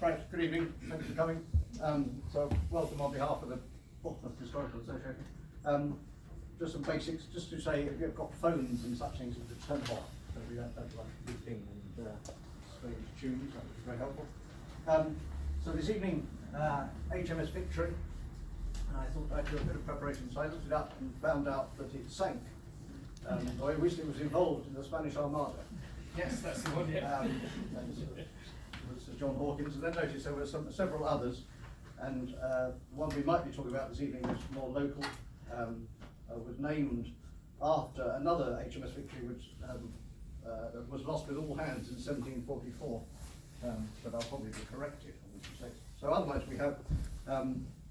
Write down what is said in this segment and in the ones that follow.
right, good evening, thanks for coming. So welcome on behalf of the Portsmouth Historical Association. Just some basics, just to say if you've got phones and such things, to turn them off, so we don't have like beeping and strange tunes, that would be very helpful. So this evening, HMS Victory, I thought I'd do a bit of preparation, so I looked it up and found out that it sank. Or at least it was involved in the Spanish Armada. Yes, that's the one, yeah. Was Sir John Hawkins, and then noticed there were several others, and one we might be talking about this evening is more local, was named after another HMS Victory which was lost with all hands in 1744, but I'll probably be corrected on this mistake. So otherwise we have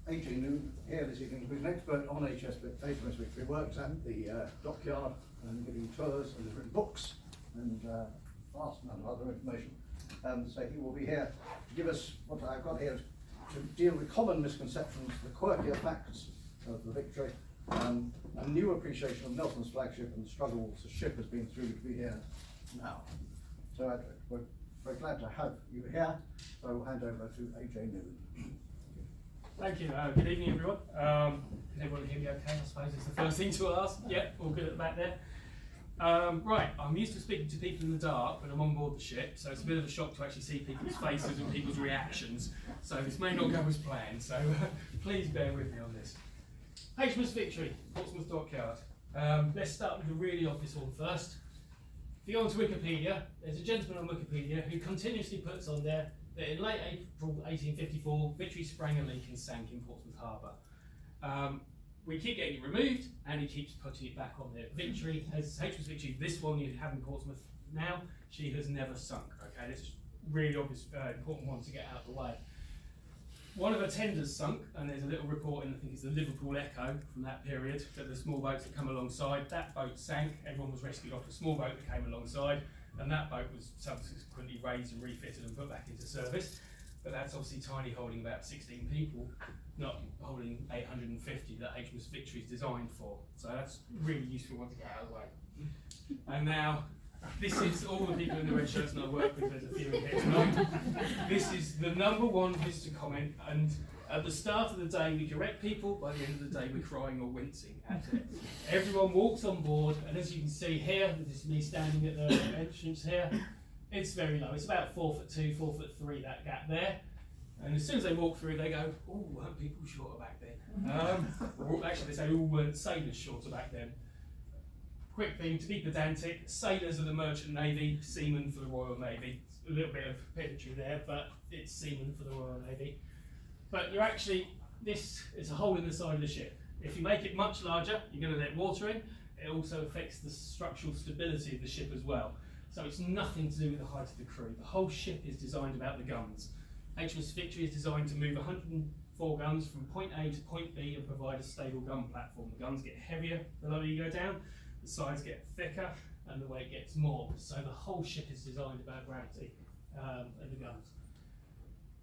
A.J. Noon here this evening, who's an expert on HMS Victory, works at the dockyard and giving tours and has written books and vast amount of other information. So he will be here to give us what I've got here to deal with common misconceptions, the quirkier facts of the Victory, a new appreciation of Nelson's flagship and the struggles the ship has been through to be here now. So we're very glad to have you here. So I will hand over to A.J. Noon. Thank you. Good evening, everyone. Can everyone hear me okay? I suppose it's the first thing to ask. Yep, all good at the back there. Right, I'm used to speaking to people in the dark when I'm on board the ship, so it's a bit of a shock to actually see people's faces and people's reactions. So this may not go as planned, so please bear with me on this. HMS Victory, Portsmouth Dockyard. Let's start with the really obvious one first. If you go onto Wikipedia, there's a gentleman on Wikipedia who continuously puts on there that in late April 1854, Victory sprang a leak and sank in Portsmouth Harbour. We keep getting it removed, and he keeps putting it back on there. Victory has HMS Victory. This one you have in Portsmouth now. She has never sunk. Okay, this is really obvious, important one to get out of the way. One of her tenders sunk, and there's a little report in, I think it's the Liverpool Echo from that period, that the small boats that come alongside, that boat sank. Everyone was rescued off a small boat that came alongside, and that boat was subsequently raised and refitted and put back into service. But that's obviously tiny, holding about 16 people, not holding 850 that HMS Victory is designed for. So that's a really useful one to get out of the way. And now, this is all the people in the red shirts that I work with, there's a few in here tonight. This is the #1 visitor comment, and at the start of the day we correct people, by the end of the day we're crying or wincing at it. Everyone walks on board, and as you can see here, this is me standing at the entrance here, it's very low. It's about 4'2", 4'3", that gap there. And as soon as they walk through, they go, "Oh, weren't people shorter back then?" Or actually, they say, "Oh, weren't sailors shorter back then?" Quick thing, to be pedantic, sailors are the Merchant Navy, seamen for the Royal Navy. It's a little bit of pedantry there, but it's seamen for the Royal Navy. But you're actually, this is a hole in the side of the ship. If you make it much larger, you're going to let water in. It also affects the structural stability of the ship as well. So it's nothing to do with the height of the crew. The whole ship is designed about the guns. HMS Victory is designed to move 104 guns from point A to point B and provide a stable gun platform. The guns get heavier the lower you go down, the sides get thicker, and the weight gets more. So the whole ship is designed about gravity and the guns.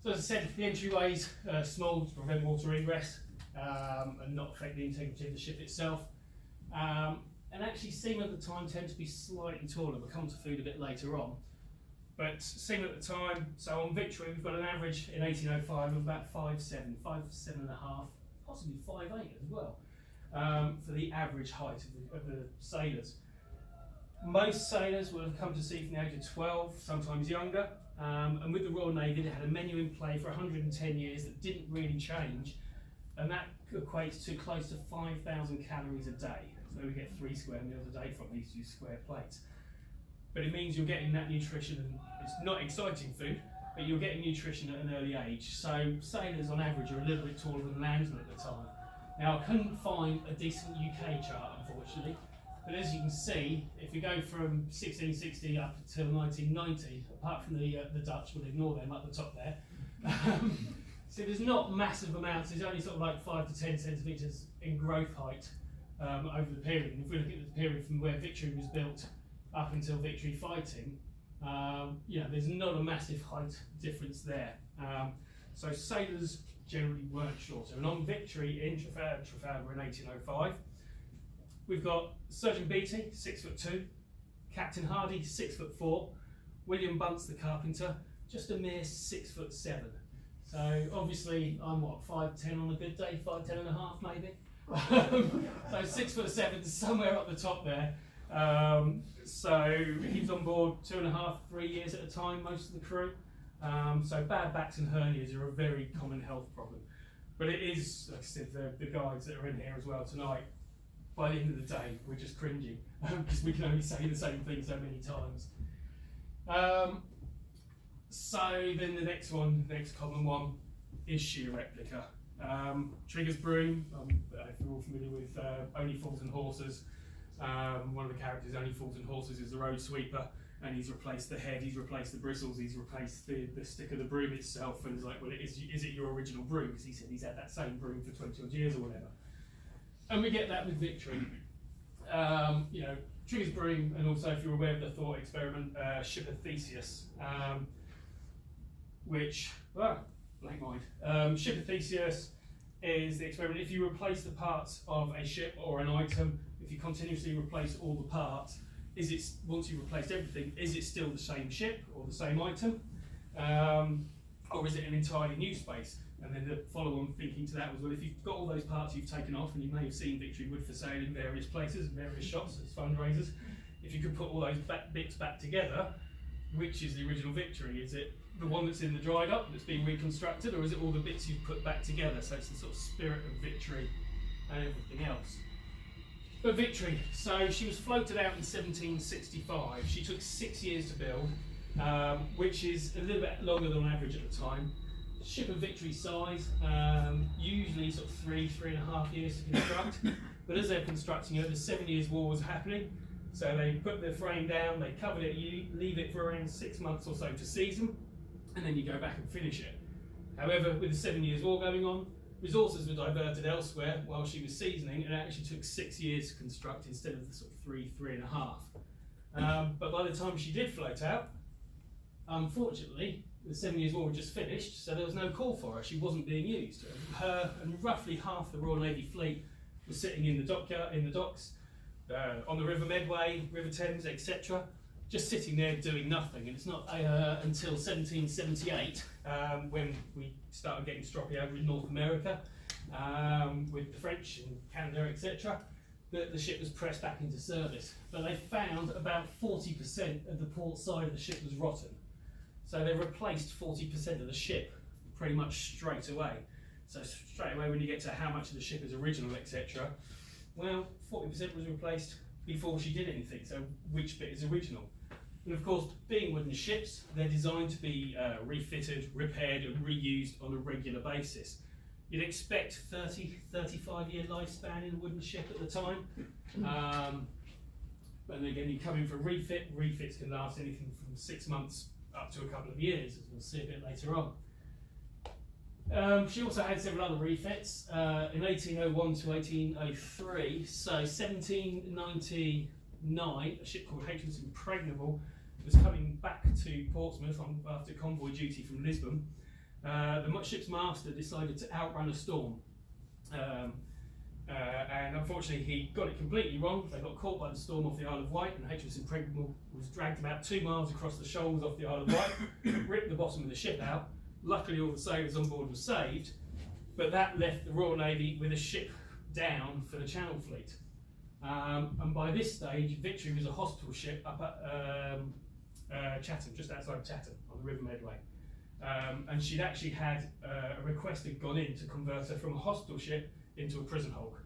So as I said, the entryways are small to prevent water ingress and not affect the integrity of the ship itself. And actually, seamen at the time tend to be slightly taller. We'll come to food a bit later on. But seamen at the time, so on Victory, we've got an average in 1805 of about 5'7", 5'7.5", possibly 5'8" as well, for the average height of the sailors. Most sailors would have come to sea from the age of 12, sometimes younger. And with the Royal Navy, they had a menu in play for 110 years that didn't really change. And that equates to close to 5,000 calories a day. So we get 3 square meals a day from these 2 square plates. But it means you're getting that nutrition, and it's not exciting food, but you're getting nutrition at an early age. So sailors on average are a little bit taller than landsmen at the time. Now I couldn't find a decent UK chart, unfortunately, but as you can see, if we go from 1660 up until 1990, apart from the Dutch, we'll ignore them up the top there. So there's not massive amounts, there's only sort of like 5 to 10 centimetres in growth height over the period. And if we look at the period from where Victory was built up until Victory fighting, there's not a massive height difference there. So sailors generally weren't shorter. And on Victory in Trafalgar in 1805, we've got Surgeon Beatty, 6'2", Captain Hardy, 6'4", William Bunce the carpenter, just a mere 6'7". So obviously I'm what, 5'10" on a good day, 5'10 and a half maybe. So 6'7", somewhere up the top there. So he was on board 2.5, 3 years at a time, most of the crew. So bad backs and hernias are a very common health problem. But it is, like I said, the guys that are in here as well tonight, by the end of the day, we're just cringing because we can only say the same thing so many times. So then the next common one is sheer replica. Trigger's broom, if you're all familiar with Only Fools and Horses, one of the characters, Only Fools and Horses, is the road sweeper, and he's replaced the head, he's replaced the bristles, he's replaced the stick of the broom itself, and he's like, well, is it your original broom? Because he said he's had that same broom for 20 odd years or whatever. And we get that with Victory. You know, Trigger's broom, and also if you're aware of the thought experiment, Shipper Theseus, which, blank mind. Shipper Theseus is the experiment. If you replace the parts of a ship or an item, if you continuously replace all the parts, once you've replaced everything, is it still the same ship or the same item? Or is it an entirely new space? And then the follow-on thinking to that was, well, if you've got all those parts you've taken off, and you may have seen Victory wood for sale in various places, various shops as fundraisers, if you could put all those bits back together, which is the original Victory? Is it the one that's in the dried up that's being reconstructed, or is it all the bits you've put back together? So it's the sort of spirit of Victory and everything else. But Victory, so she was floated out in 1765. She took 6 years to build, which is a little bit longer than average at the time. Ship of Victory size, usually sort of 3.5 years to construct. But as they're constructing it, the 7 Years' War was happening. So they put the frame down, they covered it, you leave it for around 6 months or so to season, and then you go back and finish it. However, with the 7 Years' War going on, resources were diverted elsewhere while she was seasoning, and it actually took 6 years to construct instead of the sort of 3.5. But by the time she did float out, unfortunately, the 7 Years' War had just finished, so there was no call for her. She wasn't being used. Her and roughly half the Royal Navy fleet was sitting in the docks, on the River Medway, River Thames, etc., just sitting there doing nothing. And it's not until 1778 when we started getting stroppy over in North America with the French and Canada, etc., that the ship was pressed back into service. But they found about 40% of the port side of the ship was rotten. So they replaced 40% of the ship pretty much straight away. So straight away when you get to how much of the ship is original, etc., well, 40% was replaced before she did anything, so which bit is original? And of course, being wooden ships, they're designed to be refitted, repaired and reused on a regular basis. You'd expect 35 year lifespan in a wooden ship at the time. And again, you come in for a refit, refits can last anything from 6 months up to a couple of years, as we'll see a bit later on. She also had several other refits in 1801 to 1803. So 1799, a ship called HMS Impregnable was coming back to Portsmouth after convoy duty from Lisbon. The ship's master decided to outrun a storm. And unfortunately he got it completely wrong. They got caught by the storm off the Isle of Wight, and HMS Impregnable was dragged about 2 miles across the shoals off the Isle of Wight, ripped the bottom of the ship out. Luckily all the sailors on board were saved, but that left the Royal Navy with a ship down for the Channel Fleet. And by this stage, Victory was a hospital ship up at Chatham, just outside Chatham, on the River Medway. And she'd actually had a request had gone in to convert her from a hospital ship into a prison hulk.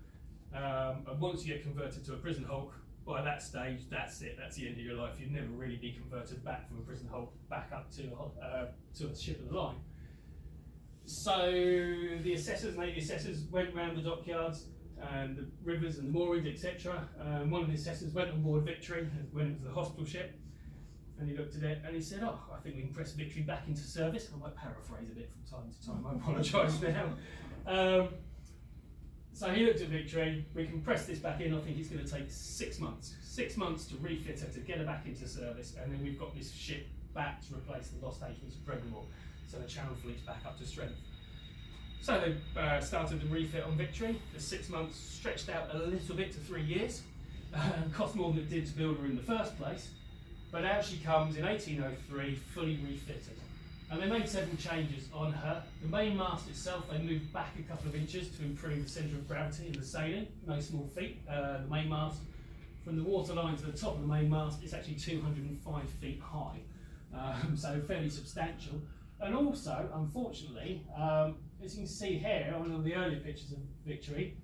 And once you get converted to a prison hulk, by that stage, that's it, that's the end of your life. You'd never really be converted back from a prison hulk back up to a ship of the line. So the assessors, Navy assessors, went round the dockyards and the rivers and the moorings, etc. One of the assessors went on board Victory when it was the hospital ship, and he looked at it and he said, "Oh, I think we can press Victory back into service." I might paraphrase a bit from time to time, I apologise now. So he looked at Victory, we can press this back in, I think it's going to take 6 months. 6 months to refit her, to get her back into service, and then we've got this ship back to replace the lost HMS Impregnable, so the Channel Fleet's back up to strength. So they started the refit on Victory. The 6 months stretched out a little bit to 3 years, cost more than it did to build her in the first place, but out she comes in 1803, fully refitted. And they made several changes on her. The main mast itself, they moved back a couple of inches to improve the centre of gravity in the sailing, no small feat. The main mast, from the waterline to the top of the main mast, is actually 205 feet high, so fairly substantial. And also, unfortunately, as you can see here on one of the earlier pictures of Victory,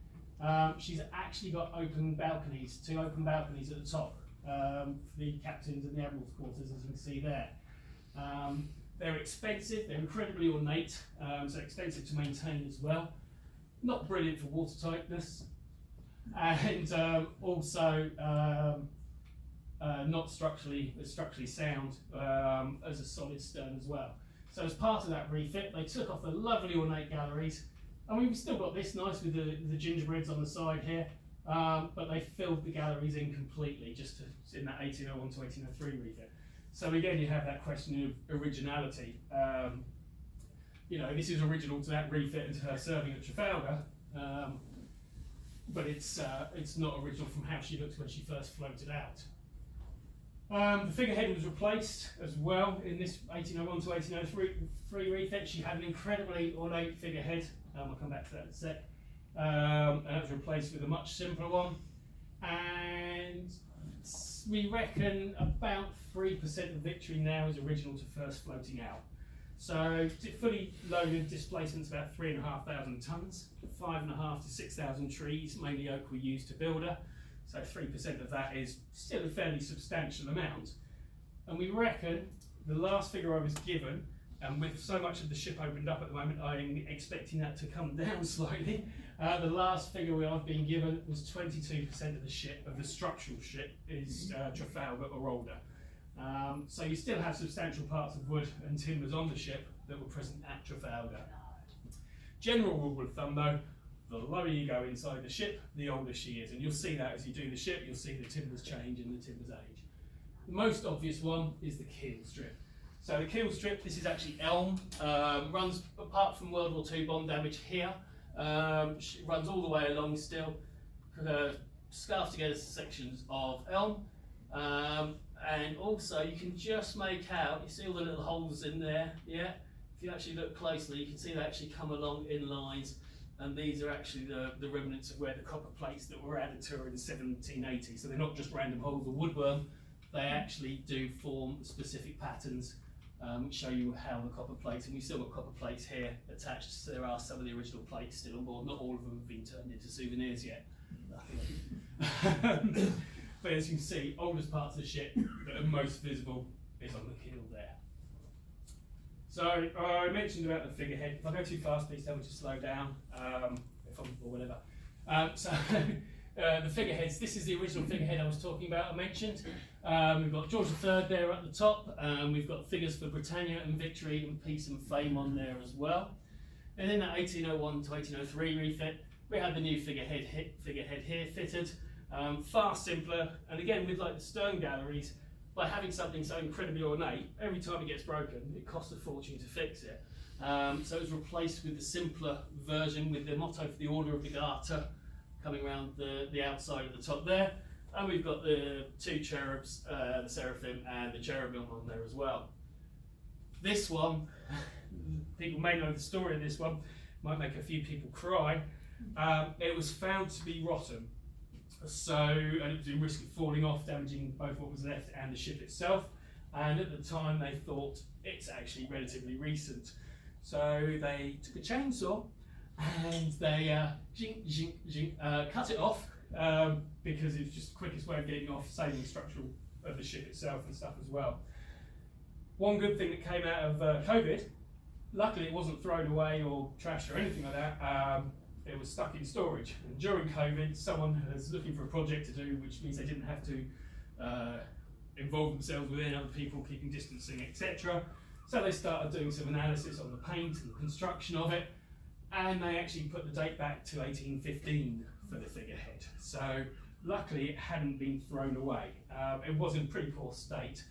she's actually got open balconies, 2 open balconies at the top for the captains and the admiral's quarters, as you can see there. They're expensive, they're incredibly ornate, so expensive to maintain as well. Not brilliant for watertightness, and also not structurally sound as a solid stern as well. So as part of that refit, they took off the lovely ornate galleries, and we've still got this nice with the gingerbreads on the side here, but they filled the galleries in completely, just in that 1801 to 1803 refit. So again, you have that question of originality. You know, this is original to that refit and to her serving at Trafalgar, but it's not original from how she looked when she first floated out. The figurehead was replaced as well in this 1801 to 1803 refit. She had an incredibly ornate figurehead. I'll come back to that in a sec. And that was replaced with a much simpler one. And we reckon about 3% of Victory now is original to first floating out. So fully loaded displacement's about 3,500 tonnes, 5,500 to 6,000 trees, mainly oak, were used to build her. So 3% of that is still a fairly substantial amount. And we reckon the last figure I was given, and with so much of the ship opened up at the moment, I'm expecting that to come down slightly. The last figure I've been given was 22% of the ship, of the structural ship, is Trafalgar or older. So you still have substantial parts of wood and timbers on the ship that were present at Trafalgar. General rule of thumb though, the lower you go inside the ship, the older she is. And you'll see that as you do the ship, you'll see the timbers change and the timbers age. The most obvious one is the keel strip. So the keel strip, this is actually elm, runs, apart from World War II bomb damage here, it runs all the way along still, scarfed together sections of elm, and also you can just make out, you see all the little holes in there, yeah? If you actually look closely, you can see they actually come along in lines, and these are actually the remnants of where the copper plates that were added to her in 1780, so they're not just random holes of woodworm, they actually do form specific patterns which show you how the copper plates, and we've still got copper plates here attached, so there are some of the original plates still on board. Not all of them have been turned into souvenirs yet. But as you can see, oldest parts of the ship that are most visible is on the keel there. So I mentioned about the figurehead. If I go too fast, please tell me to slow down, if I'm, or whatever. The figureheads, this is the original figurehead I was talking about, I mentioned. We've got George III there at the top, we've got figures for Britannia and Victory and Peace and Fame on there as well. And in that 1801 to 1803 refit, we had the new figurehead here fitted, far simpler, and again with like the stern galleries, by having something so incredibly ornate, every time it gets broken, it costs a fortune to fix it. So it was replaced with the simpler version with the motto for the Order of the Garter coming around the outside of the top there. And we've got the 2 cherubs, the seraphim and the cherubim on there as well. This one, people may know the story of this one, might make a few people cry. It was found to be rotten. So, and it was in risk of falling off, damaging both what was left and the ship itself. And at the time they thought it's actually relatively recent. So they took a chainsaw and they cut it off because it was just the quickest way of getting off sailing structural of the ship itself and stuff as well. One good thing that came out of COVID, luckily it wasn't thrown away or trashed or anything like that. It was stuck in storage. And during COVID, someone was looking for a project to do, which means they didn't have to involve themselves with any other people, keeping distancing, etc. So they started doing some analysis on the paint and the construction of it, and they actually put the date back to 1815 for the figurehead. So luckily it hadn't been thrown away. It was in pretty poor state.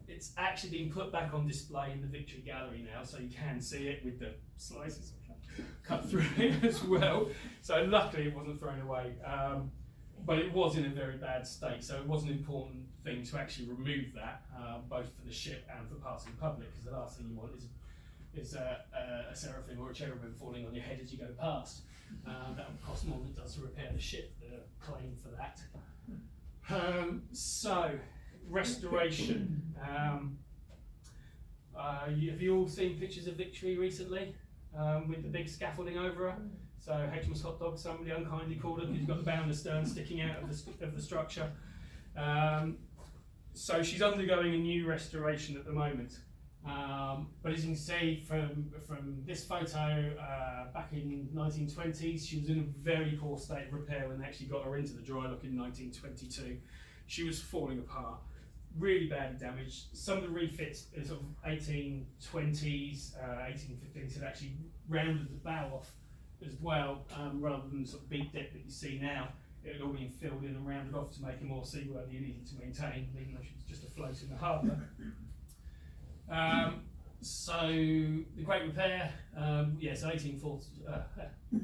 It's actually been put back on display in the Victory Gallery now, so you can see it with the slices cut through it as well. So luckily it wasn't thrown away, but it was in a very bad state, so it was an important thing to actually remove that, both for the ship and for parts of the public, because the last thing you want is is a seraphim or a cherubim falling on your head as you go past. That would cost more than it does to repair the ship, the claim for that. So, restoration. Have you all seen pictures of Victory recently with the big scaffolding over her? So HMS Hot Dog, somebody unkindly called her because you've got the bow and the stern sticking out of the structure. So she's undergoing a new restoration at the moment. But as you can see from this photo back in 1920s, she was in a very poor state of repair when they actually got her into the dry dock in 1922. She was falling apart, really badly damaged. Some of the refits in sort of 1820s, 1815s had actually rounded the bow off as well, rather than the sort of beak deck that you see now. It had all been filled in and rounded off to make her more seaworthy and easy to maintain, even though she was just afloat in the harbour. So the Great Repair, so 1840,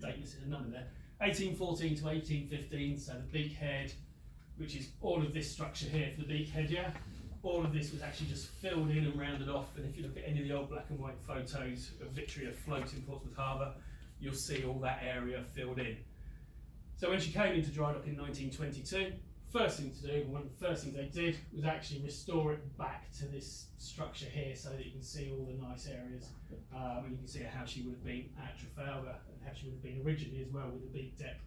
date is a number there, 1814 to 1815, so the beakhead, which is all of this structure here for the beakhead, yeah? All of this was actually just filled in and rounded off, and if you look at any of the old black and white photos of Victory afloat in Portsmouth Harbour, you'll see all that area filled in. So when she came into dry dock in 1922, first thing to do, one of the first things they did was actually restore it back to this structure here so that you can see all the nice areas. And you can see how she would have been at Trafalgar and how she would have been originally as well with the beak deck.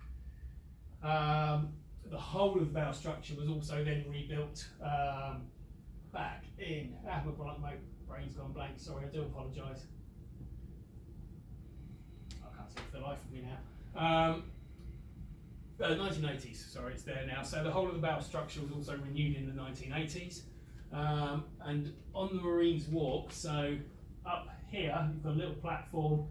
The whole of the bow structure was also then rebuilt back in, my brain's gone blank, sorry, I do apologise. I can't see it for the life of me now. 1980s, sorry, it's there now. So the whole of the bow structure was also renewed in the 1980s. And on the Marines Walk, so up here, you've got a little platform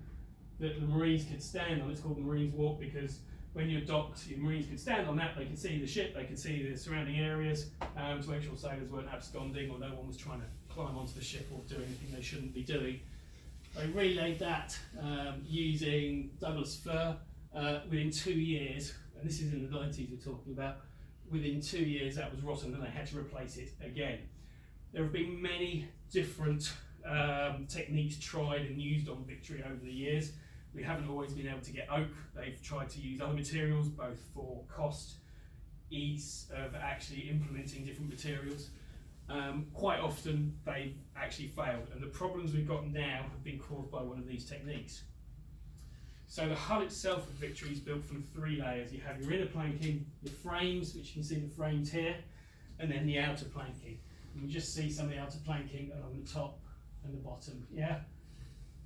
that the Marines could stand on. It's called the Marines Walk because when you're docked, your Marines could stand on that, they could see the ship, they could see the surrounding areas, to make sure sailors weren't absconding or no one was trying to climb onto the ship or do anything they shouldn't be doing. They relayed that using Douglas fir within 2 years, and this is in the 90s we're talking about. Within 2 years that was rotten and they had to replace it again. There have been many different techniques tried and used on Victory over the years. We haven't always been able to get oak. They've tried to use other materials, both for cost, ease of actually implementing different materials. Quite often they've actually failed, and the problems we've got now have been caused by one of these techniques. So the hull itself of Victory is built from 3 layers. You have your inner planking, your frames, which you can see the frames here, and then the outer planking. You can just see some of the outer planking along the top and the bottom, yeah?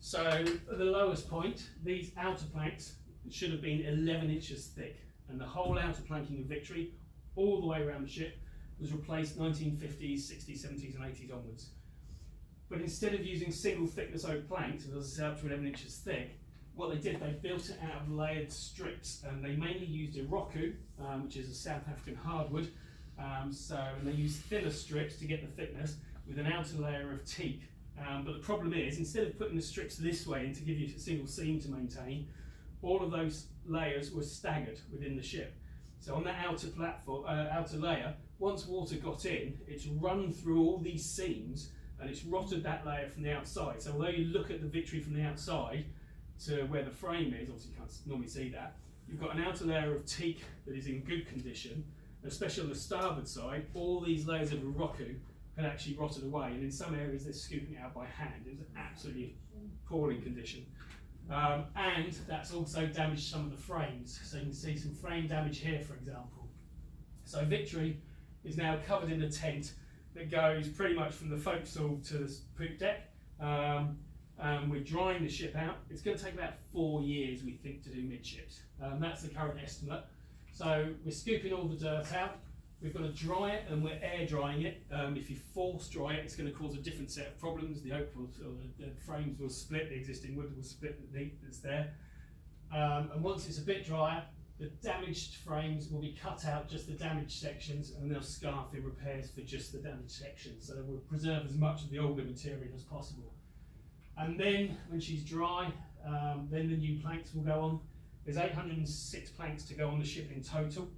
So at the lowest point, these outer planks should have been 11 inches thick, and the whole outer planking of Victory, all the way around the ship, was replaced 1950s, 60s, 70s and 80s onwards. But instead of using single thickness oak planks, as I said, up to 11 inches thick, what they did, they built it out of layered strips, and they mainly used Iroko, which is a South African hardwood, and they used thinner strips to get the thickness with an outer layer of teak. But the problem is, instead of putting the strips this way and to give you a single seam to maintain, all of those layers were staggered within the ship. So on that outer platform, outer layer, once water got in, it's run through all these seams and it's rotted that layer from the outside. So although you look at the Victory from the outside to where the frame is, obviously you can't normally see that, you've got an outer layer of teak that is in good condition, and especially on the starboard side, all these layers of Iroko had actually rotted away, and in some areas they're scooping it out by hand. It was an absolutely appalling condition. And that's also damaged some of the frames. So you can see some frame damage here, for example. So Victory is now covered in a tent that goes pretty much from the forecastle to the poop deck. We're drying the ship out. It's going to take about 4 years, we think, to do midships. That's the current estimate. So we're scooping all the dirt out. We've got to dry it, and we're air drying it. If you force dry it, it's going to cause a different set of problems. The oak will, or the frames will split, the existing wood will split the neat that's there. And once it's a bit drier, the damaged frames will be cut out, just the damaged sections, and they'll scarf in repairs for just the damaged sections. So we'll preserve as much of the older material as possible. And then, when she's dry, then the new planks will go on. There's 806 planks to go on the ship in total.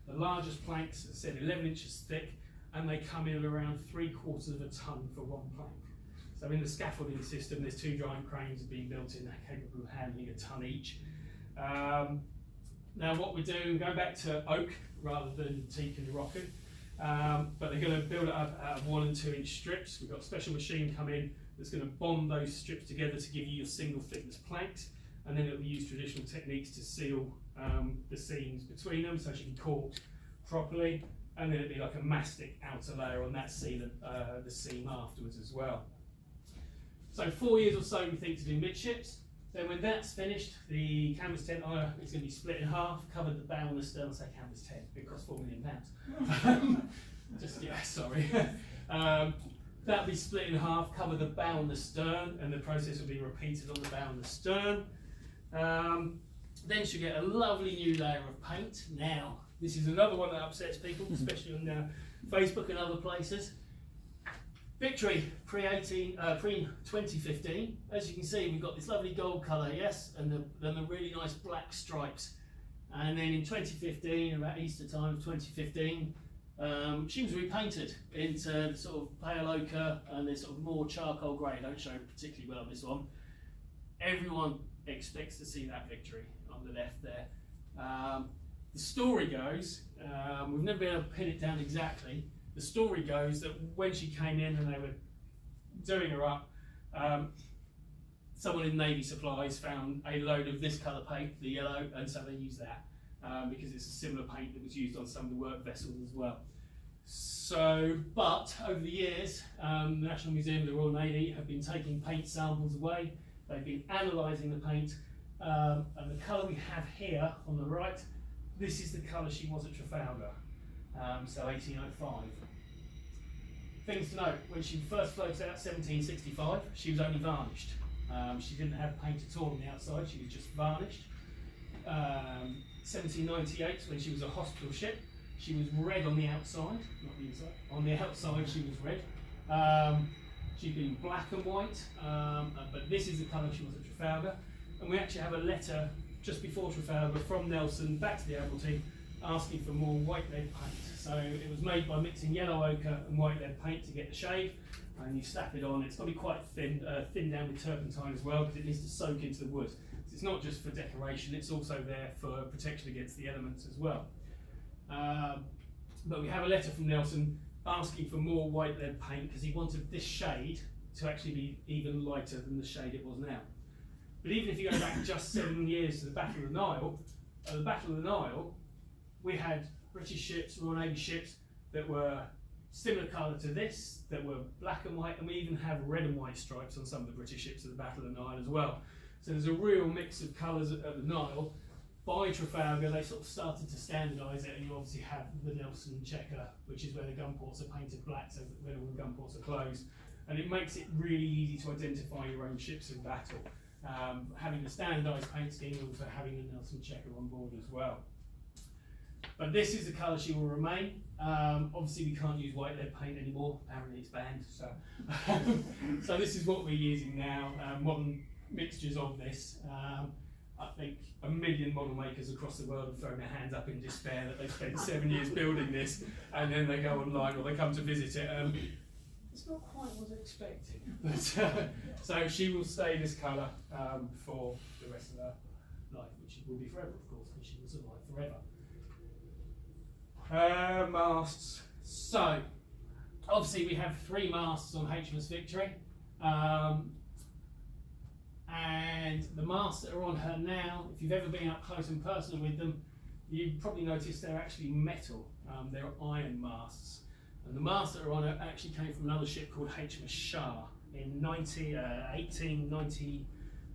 The largest planks, as I said, 11 inches thick, and they come in around 3/4 of a tonne for one plank. So So in the scaffolding system, there's 2 giant cranes being built in capable of handling a ton each. Now what we're doing, going back to oak rather than teak and Moroccan, but they're going to build it up out of 1 and 2 inch strips. We've got a special machine come in that's going to bond those strips together to give you your single thickness planks, and then it'll use traditional techniques to seal the seams between them so she can cork properly, and then it'll be like a mastic outer layer on that sealant, the seam afterwards as well. So 4 years or so we think to do midships. Then when that's finished, the canvas tent is going to be split in half, covered the bow and the stern. I say canvas tent, it costs £4 million. Just, yeah, sorry. That'll be split in half, cover the bow and the stern, and the process will be repeated on the bow and the stern. Then she'll get a lovely new layer of paint. Now, this is another one that upsets people, especially on Facebook and other places. Victory, pre-2015. As you can see, we've got this lovely gold colour, yes, and then the really nice black stripes. And then in 2015, about Easter time of 2015, she was repainted into sort of pale ochre and this sort of more charcoal grey. Don't show particularly well on this one. Everyone expects to see that Victory on the left there. The story goes, we've never been able to pin it down exactly. The story goes that when she came in and they were doing her up, someone in Navy Supplies found a load of this colour paint, the yellow, and so they used that because it's a similar paint that was used on some of the work vessels as well. So, but over the years, the National Museum of the Royal Navy have been taking paint samples away. They've been analysing the paint, and the colour we have here on the right, this is the colour she was at Trafalgar, so 1805. Things to note, when she first floats out 1765, she was only varnished. She didn't have paint at all on the outside, she was just varnished. 1798, when she was a hospital ship, she was red on the outside, not the inside. On the outside she was red. She'd been black and white, but this is the colour she was at Trafalgar. And we actually have a letter just before Trafalgar from Nelson back to the Admiralty asking for more white lead paint. So it was made by mixing yellow ochre and white lead paint to get the shade, and you slap it on. It's got to be quite thin, thin down with turpentine as well, because it needs to soak into the wood. So it's not just for decoration, it's also there for protection against the elements as well. But we have a letter from Nelson asking for more white lead paint because he wanted this shade to actually be even lighter than the shade it was now. But even if you go back just 7 years to the Battle of the Nile, at the Battle of the Nile, we had British ships, Royal Navy ships, that were similar colour to this, that were black and white, and we even have red and white stripes on some of the British ships at the Battle of the Nile as well. So there's a real mix of colours at the Nile. By Trafalgar, they sort of started to standardise it, and you obviously have the Nelson checker, which is where the gun ports are painted black, so that when all the gun ports are closed. And it makes it really easy to identify your own ships in battle. Having the standardised paint scheme and also having the Nelson checker on board as well. But this is the colour she will remain. Obviously we can't use white lead paint anymore, apparently it's banned. So, so this is what we're using now, modern mixtures of this. I think 1 million model makers across the world have thrown their hands up in despair that they've spent 7 years building this, and then they go online or they come to visit it. It's not quite what I expected. But, so she will stay this colour for the rest of her life, which will be forever, of course, because she will survive forever. Masts. So, obviously we have 3 masts on HMS Victory. And the masts that are on her now, if you've ever been up close and personal with them, you've probably noticed they're actually metal. They're iron masts. And the masts that are on her actually came from another ship called HMS Shah. In 1893-94,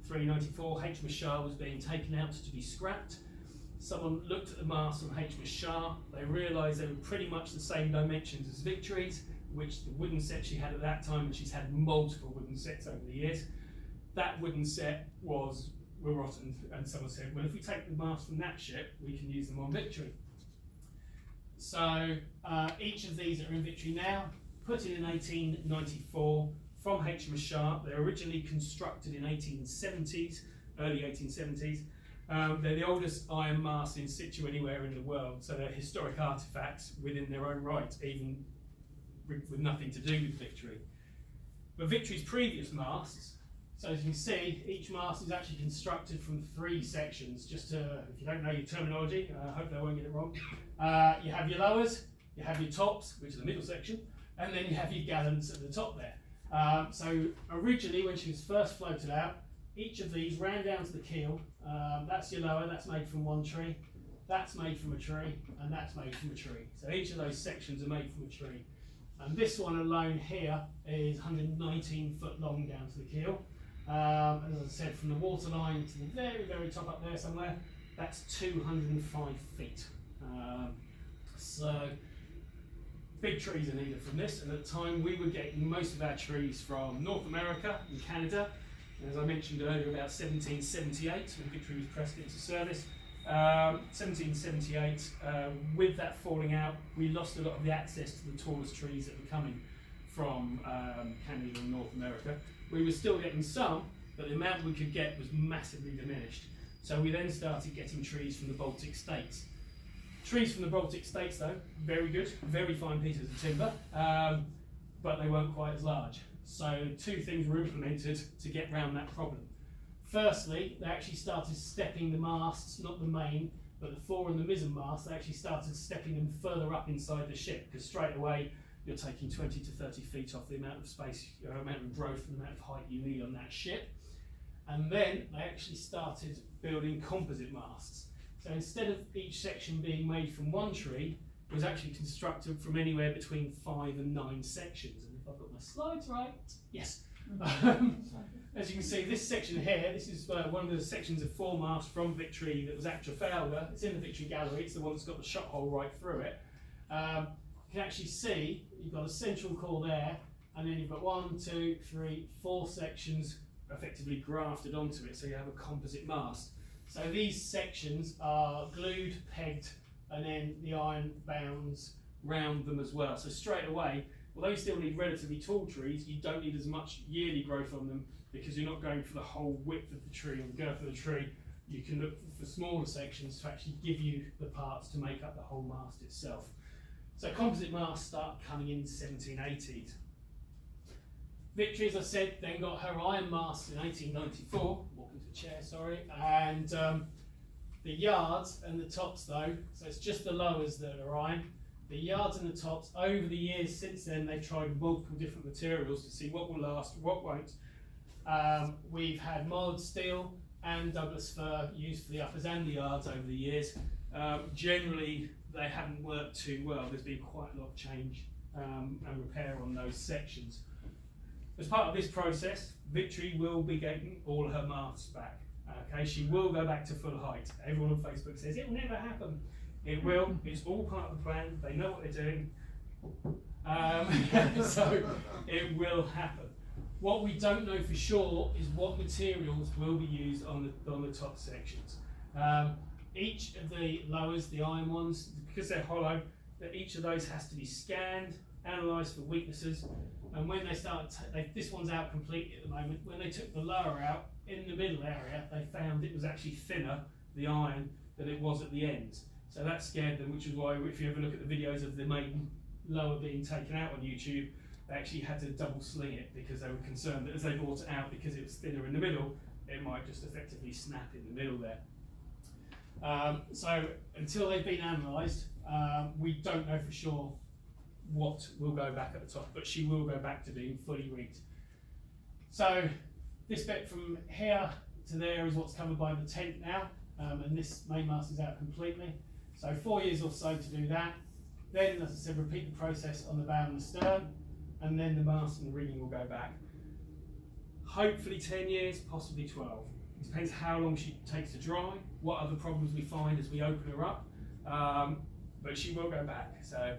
HMS Shah was being taken out to be scrapped. Someone looked at the masts on HMS Shah. They realised they were pretty much the same dimensions as Victory's, which the wooden set she had at that time, and she's had multiple wooden sets over the years. That wooden set were rotten, and someone said, well, if we take the masts from that ship, we can use them on Victory. So each of these that are in Victory now, put in 1894 from HMS Shah. They're originally constructed in 1870s, early 1870s. They're the oldest iron masts in situ anywhere in the world, so they're historic artefacts within their own right, even with nothing to do with Victory. But Victory's previous masts, so as you can see, each mast is actually constructed from 3 sections. Just to, if you don't know your terminology, I hope I won't get it wrong. You have your lowers, you have your tops, which is the middle section, and then you have your gallants at the top there. So originally, when she was first floated out, each of these ran down to the keel. That's your lower, that's made from one tree, that's made from a tree, and that's made from a tree. So each of those sections are made from a tree. And this one alone here is 119 foot long down to the keel. As I said, from the waterline to the very, very top up there somewhere, that's 205 feet. So big trees are needed from this, and at the time we were getting most of our trees from North America and Canada. And as I mentioned earlier, about 1778 when Victory was pressed into service. 1778, with that falling out, we lost a lot of the access to the tallest trees that were coming from Canada and North America. We were still getting some, but the amount we could get was massively diminished. So we then started getting trees from the Baltic states. Trees from the Baltic states, though, very good, very fine pieces of timber, but they weren't quite as large. So 2 things were implemented to get around that problem. Firstly, they actually started stepping the masts, not the main, but the fore and the mizzen mast. They actually started stepping them further up inside the ship, because straight away you're taking 20 to 30 feet off the amount of space, amount of growth and the amount of height you need on that ship. And then they actually started building composite masts. So instead of each section being made from one tree, it was actually constructed from anywhere between 5 and 9 sections. And if I've got my slides right, yes. As you can see, this section here, this is one of the sections of foremast from Victory that was at Trafalgar. It's in the Victory Gallery. It's the one that's got the shot hole right through it. You can actually see you've got a central core there, and then you've got 1, 2, 3, 4 sections effectively grafted onto it, so you have a composite mast. So these sections are glued, pegged, and then the iron bounds round them as well. So straight away, although you still need relatively tall trees, you don't need as much yearly growth on them, because you're not going for the whole width of the tree or the girth of the tree. You can look for smaller sections to actually give you the parts to make up the whole mast itself. So composite masts start coming in the 1780s. Victory, as I said, then got her iron mast in 1894, walk into the chair, sorry, and the yards and the tops though, so it's just the lowers that are iron. The yards and the tops, over the years since then, they've tried multiple different materials to see what will last, what won't. We've had mild steel and Douglas fir used for the uppers and the yards over the years. Generally, they haven't worked too well. There's been quite a lot of change and repair on those sections. As part of this process, Victory will be getting all her masts back. Okay, she will go back to full height. Everyone on Facebook says it will never happen. It will. It's all part of the plan. They know what they're doing. So it will happen. What we don't know for sure is what materials will be used on the top sections. Each of the lowers, the iron ones, because they're hollow, that each of those has to be scanned, analysed for weaknesses, and when they start, this one's out completely at the moment, when they took the lower out, in the middle area, they found it was actually thinner, the iron, than it was at the ends. So that scared them, which is why if you ever look at the videos of the main lower being taken out on YouTube, they actually had to double sling it because they were concerned that as they brought it out, because it was thinner in the middle, it might just effectively snap in the middle there. So until they've been analysed, we don't know for sure what will go back at the top, but she will go back to being fully rigged. So this bit from here to there is what's covered by the tent now, and this mainmast is out completely. So 4 years or so to do that. Then, as I said, repeat the process on the bow and the stern, and then the mast and the rigging will go back. Hopefully 10 years, possibly 12. It depends how long she takes to dry, what other problems we find as we open her up, but she will go back. So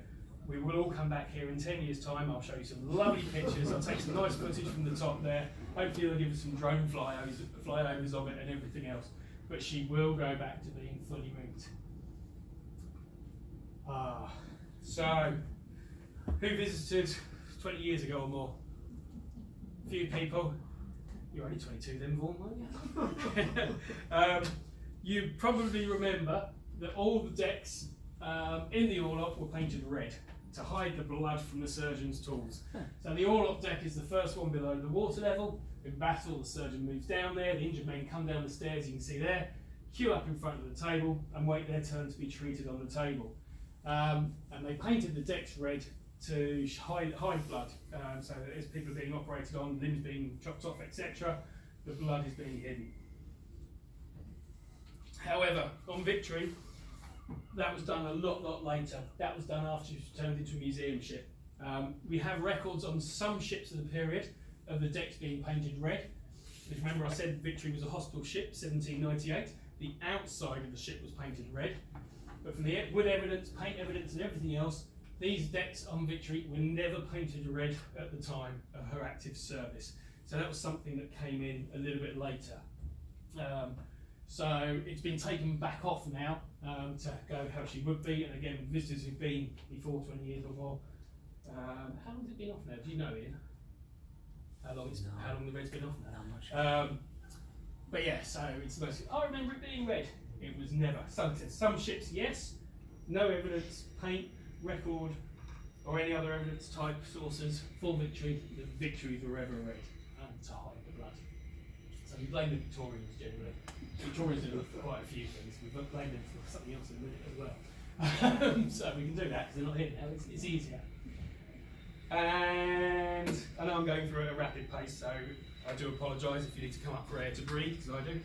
we will all come back here in 10 years' time. I'll show you some lovely pictures. I'll take some nice footage from the top there. Hopefully they'll give us some drone flyovers of it and everything else. But she will go back to being fully rigged. So, who visited 20 years ago or more? A few people. You're only 22 then, Vaughan, weren't you? You probably remember that all the decks in the orlop were painted red to hide the blood from the surgeon's tools. So the orlop deck is the first one below the water level. In battle, the surgeon moves down there, the injured men come down the stairs, you can see there, queue up in front of the table and wait their turn to be treated on the table. And they painted the decks red to hide blood, so that as people are being operated on, limbs being chopped off, etc., the blood is being hidden. However, on Victory, that was done a lot later. That was done after it was turned into a museum ship. We have records on some ships of the period of the decks being painted red. If you remember, I said Victory was a hospital ship, 1798. The outside of the ship was painted red. But from the wood evidence, paint evidence and everything else, these decks on Victory were never painted red at the time of her active service. So that was something that came in a little bit later. So it's been taken back off now to go how she would be. And again, visitors who've been before 20 years or more. How long has it been off now? Do you know, Ian? How long the red's been off now? I'm not sure. But yeah, so it's mostly, I remember it being red. It was never. Some ships, yes. No evidence, paint, record, or any other evidence type sources for Victory. The Victories were ever red to hide the blood. So we blame the Victorians generally. Victorians did quite a few things. We blame them for something else in a minute as well. So we can do that because they're not here now. It's easier. And I know I'm going through at a rapid pace, so I do apologise if you need to come up for air to breathe, because I do.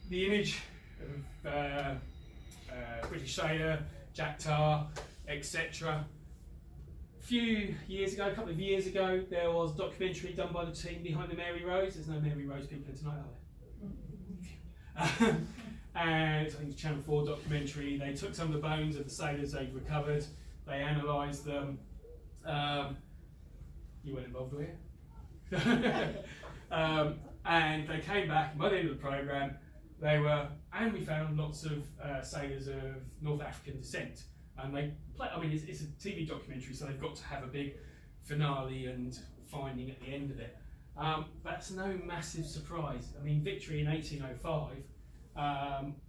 The image of British sailor, Jack Tar, etc. A couple of years ago, there was a documentary done by the team behind the Mary Rose. There's no Mary Rose people in tonight, are there? And I think it's Channel 4 documentary. They took some of the bones of the sailors they'd recovered. They analysed them. You weren't involved, were you? And they came back, and by the end of the programme, we found lots of sailors of North African descent. And it's a TV documentary, so they've got to have a big finale and finding at the end of it. That's no massive surprise. I mean, Victory in 1805,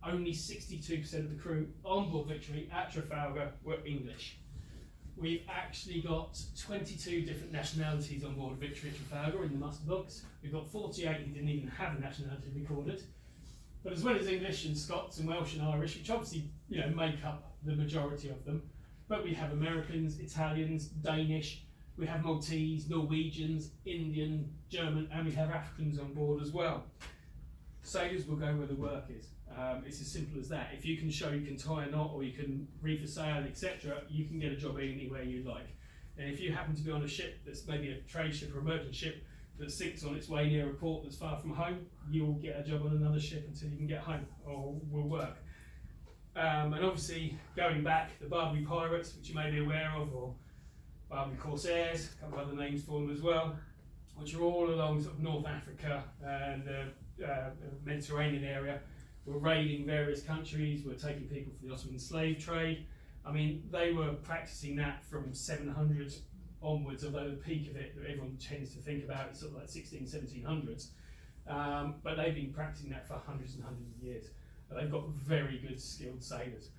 only 62% of the crew on board Victory at Trafalgar were English. We've actually got 22 different nationalities on board Victory at Trafalgar in the muster books. We've got 48 who didn't even have a nationality recorded. But as well as English and Scots and Welsh and Irish, which obviously make up the majority of them, but we have Americans, Italians, Danish, we have Maltese, Norwegians, Indian, German, and we have Africans on board as well. Sailors will go where the work is. It's as simple as that. If you can show you can tie a knot or you can reef a sail, etc., you can get a job anywhere you like. And if you happen to be on a ship that's maybe a trade ship or a merchant ship that sinks on its way near a port that's far from home, you'll get a job on another ship until you can get home or will work. And obviously, going back, the Barbary Pirates, which you may be aware of, or Barbary Corsairs, a couple of other names for them as well, which are all along sort of North Africa and the Mediterranean area, were raiding various countries, were taking people for the Ottoman slave trade. I mean, they were practicing that from 700 onwards, although the peak of it that everyone tends to think about is sort of like 1700s. But they've been practicing that for hundreds and hundreds of years. They've got very good skilled sailors.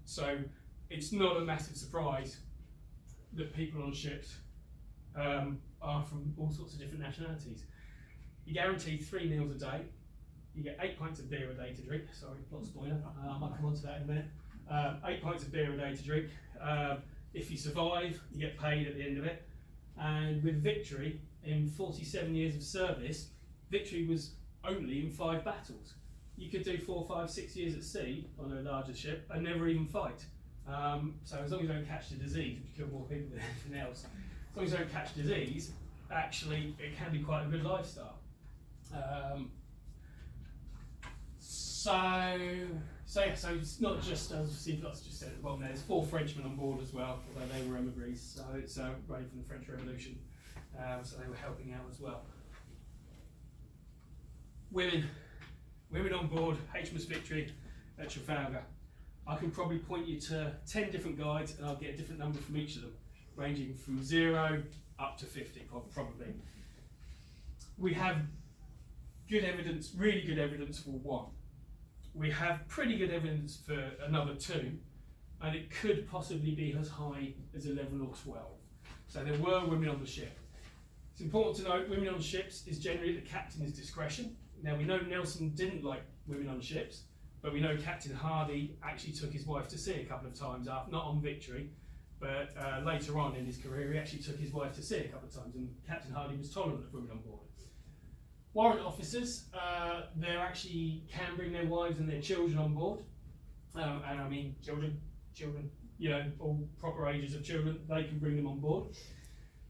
So it's not a massive surprise that people on ships are from all sorts of different nationalities. You're guaranteed 3 meals a day. You get 8 pints of beer a day to drink. Sorry, plot spoiler. I might come on to that in a minute. 8 pints of beer a day to drink. If you survive, you get paid at the end of it. And with Victory, in 47 years of service, Victory was only in 5 battles. You could do 4, 5, 6 years at sea on a larger ship and never even fight. So as long as you don't catch the disease, which kill more people than anything else, as long as you don't catch disease, actually it can be quite a good lifestyle. So it's not just, as Steve Lotz just said at the bottom there's 4 Frenchmen on board as well, although they were emigres, so it's running from the French Revolution, so they were helping out as well. Women on board HMS Victory at Trafalgar. I can probably point you to 10 different guides and I'll get a different number from each of them, ranging from 0 up to 50 probably. We have good evidence, really good evidence for 1. we have pretty good evidence for another 2, and it could possibly be as high as 11 or 12. So there were women on the ship. It's important to note women on ships is generally at the captain's discretion. Now we know Nelson didn't like women on ships, but we know Captain Hardy actually took his wife to sea a couple of times, not on Victory, but later on in his career he actually took his wife to sea a couple of times, and Captain Hardy was tolerant of women on board. Warrant officers, they actually can bring their wives and their children on board, and I mean children, you know, all proper ages of children, they can bring them on board.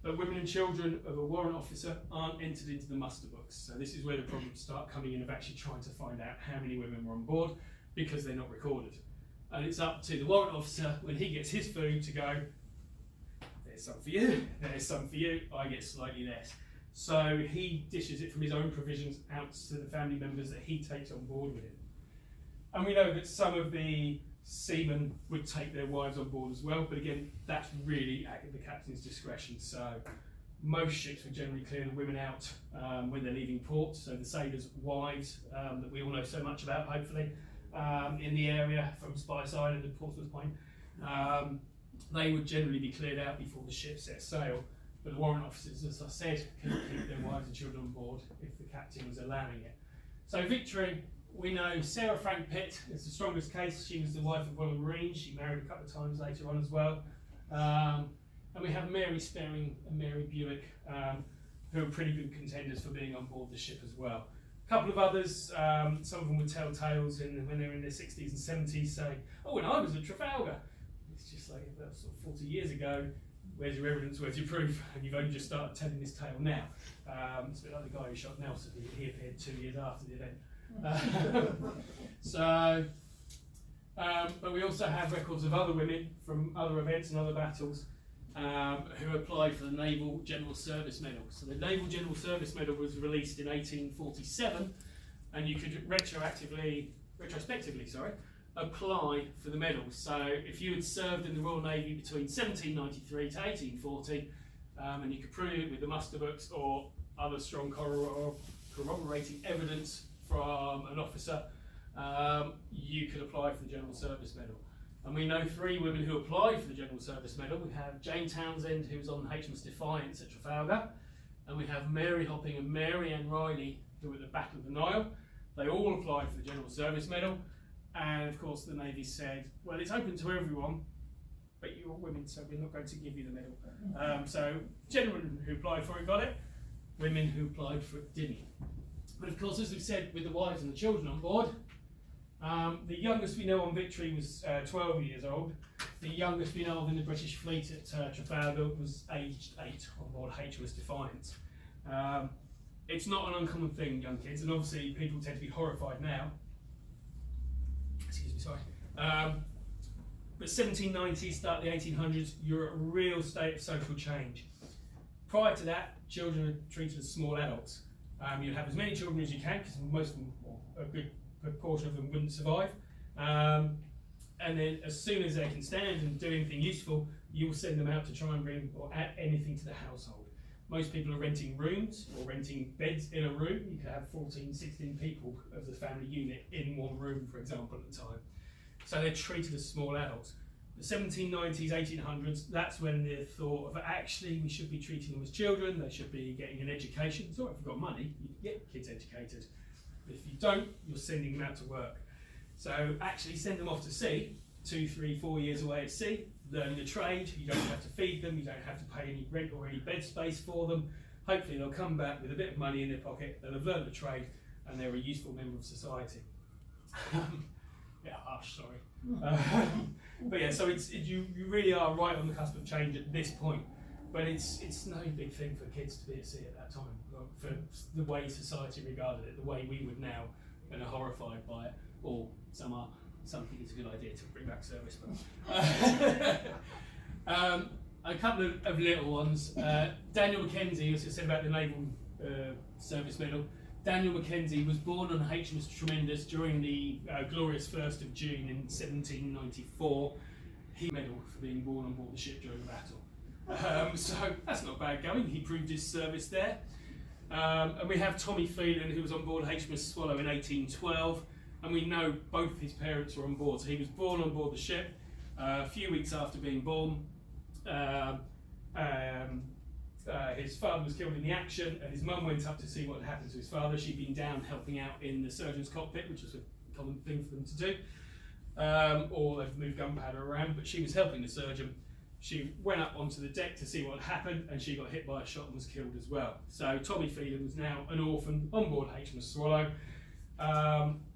But women and children of a warrant officer aren't entered into the muster books. So this is where the problems start coming in of actually trying to find out how many women were on board, because they're not recorded. And it's up to the warrant officer, when he gets his food, to go, there's some for you, there's some for you, I get slightly less. So he dishes it from his own provisions out to the family members that he takes on board with him. And we know that some of the seamen would take their wives on board as well, but again, that's really at the captain's discretion. So most ships would generally clear the women out when they're leaving port, so the sailors' wives that we all know so much about, hopefully, in the area from Spice Island and Portsmouth Point, they would generally be cleared out before the ship set sail. But the warrant officers, as I said, could keep their wives and children on board if the captain was allowing it. So Victory, we know Sarah Frank Pitt is the strongest case. She was the wife of Royal Marines. She married a couple of times later on as well. And we have Mary Sparing and Mary Buick, who are pretty good contenders for being on board the ship as well. A couple of others, some of them would tell tales when they were in their 60s and 70s, saying, oh, when I was at Trafalgar. It's just like, that was sort of 40 years ago. Where's your evidence, where's your proof? And you've only just started telling this tale now. It's a bit like the guy who shot Nelson. He appeared 2 years after the event. But we also have records of other women from other events and other battles who applied for the Naval General Service Medal. So the Naval General Service Medal was released in 1847, and you could retrospectively, apply for the medal. So if you had served in the Royal Navy between 1793 to 1840, and you could prove it with the muster books or other strong corroborating evidence from an officer, you could apply for the General Service Medal. And we know 3 women who applied for the General Service Medal. We have Jane Townsend, who was on HMS Defiance at Trafalgar, and we have Mary Hopping and Mary Ann Riley, who were at the Battle of the Nile. They all applied for the General Service Medal. And of course the Navy said, well, it's open to everyone, but you're women, so we're not going to give you the medal. So gentlemen who applied for it got it, women who applied for it didn't. But of course, as we've said, with the wives and the children on board, the youngest we know on Victory was 12 years old. The youngest we know of in the British fleet at Trafalgar was aged 8 on board HMS Defiance. It's not an uncommon thing, young kids, and obviously people tend to be horrified now. Excuse me, sorry. But 1790s, start the 1800s, you're at a real state of social change. Prior to that, children are treated as small adults. You have as many children as you can, because most of them, or a good proportion of them, wouldn't survive. And then as soon as they can stand and do anything useful, you will send them out to try and bring or add anything to the household. Most people are renting rooms or renting beds in a room. You could have 14, 16 people of the family unit in one room, for example, at the time. So they're treated as small adults. The 1790s, 1800s, that's when the thought of actually we should be treating them as children, they should be getting an education. It's all right if you've got money, you can get kids educated. But if you don't, you're sending them out to work. So actually send them off to sea, 2, 3, 4 years away at sea, learning a trade. You don't have to feed them, you don't have to pay any rent or any bed space for them. Hopefully they'll come back with a bit of money in their pocket, they'll have learned a trade, and they're a useful member of society. Yeah, harsh, sorry. But yeah, so you really are right on the cusp of change at this point. But it's no big thing for kids to be at sea at that time, for the way society regarded it, the way we would now, and are horrified by it, or some are. Some think it's a good idea to bring back service. A couple of little ones. Daniel Mackenzie, as I said about the Naval Service Medal, Daniel Mackenzie was born on HMS Tremendous during the glorious 1st of June in 1794. He medal for being born on board the ship during the battle. So that's not bad going. He proved his service there. And we have Tommy Phelan, who was on board HMS Swallow in 1812. and we know both his parents were on board. So he was born on board the ship. A few weeks after being born, his father was killed in the action, and his mum went up to see what had happened to his father. She'd been down helping out in the surgeon's cockpit, which was a common thing for them to do, or they've moved gunpowder around, but she was helping the surgeon. She went up onto the deck to see what had happened, and she got hit by a shot and was killed as well. So Tommy Phelan was now an orphan on board HMS Swallow.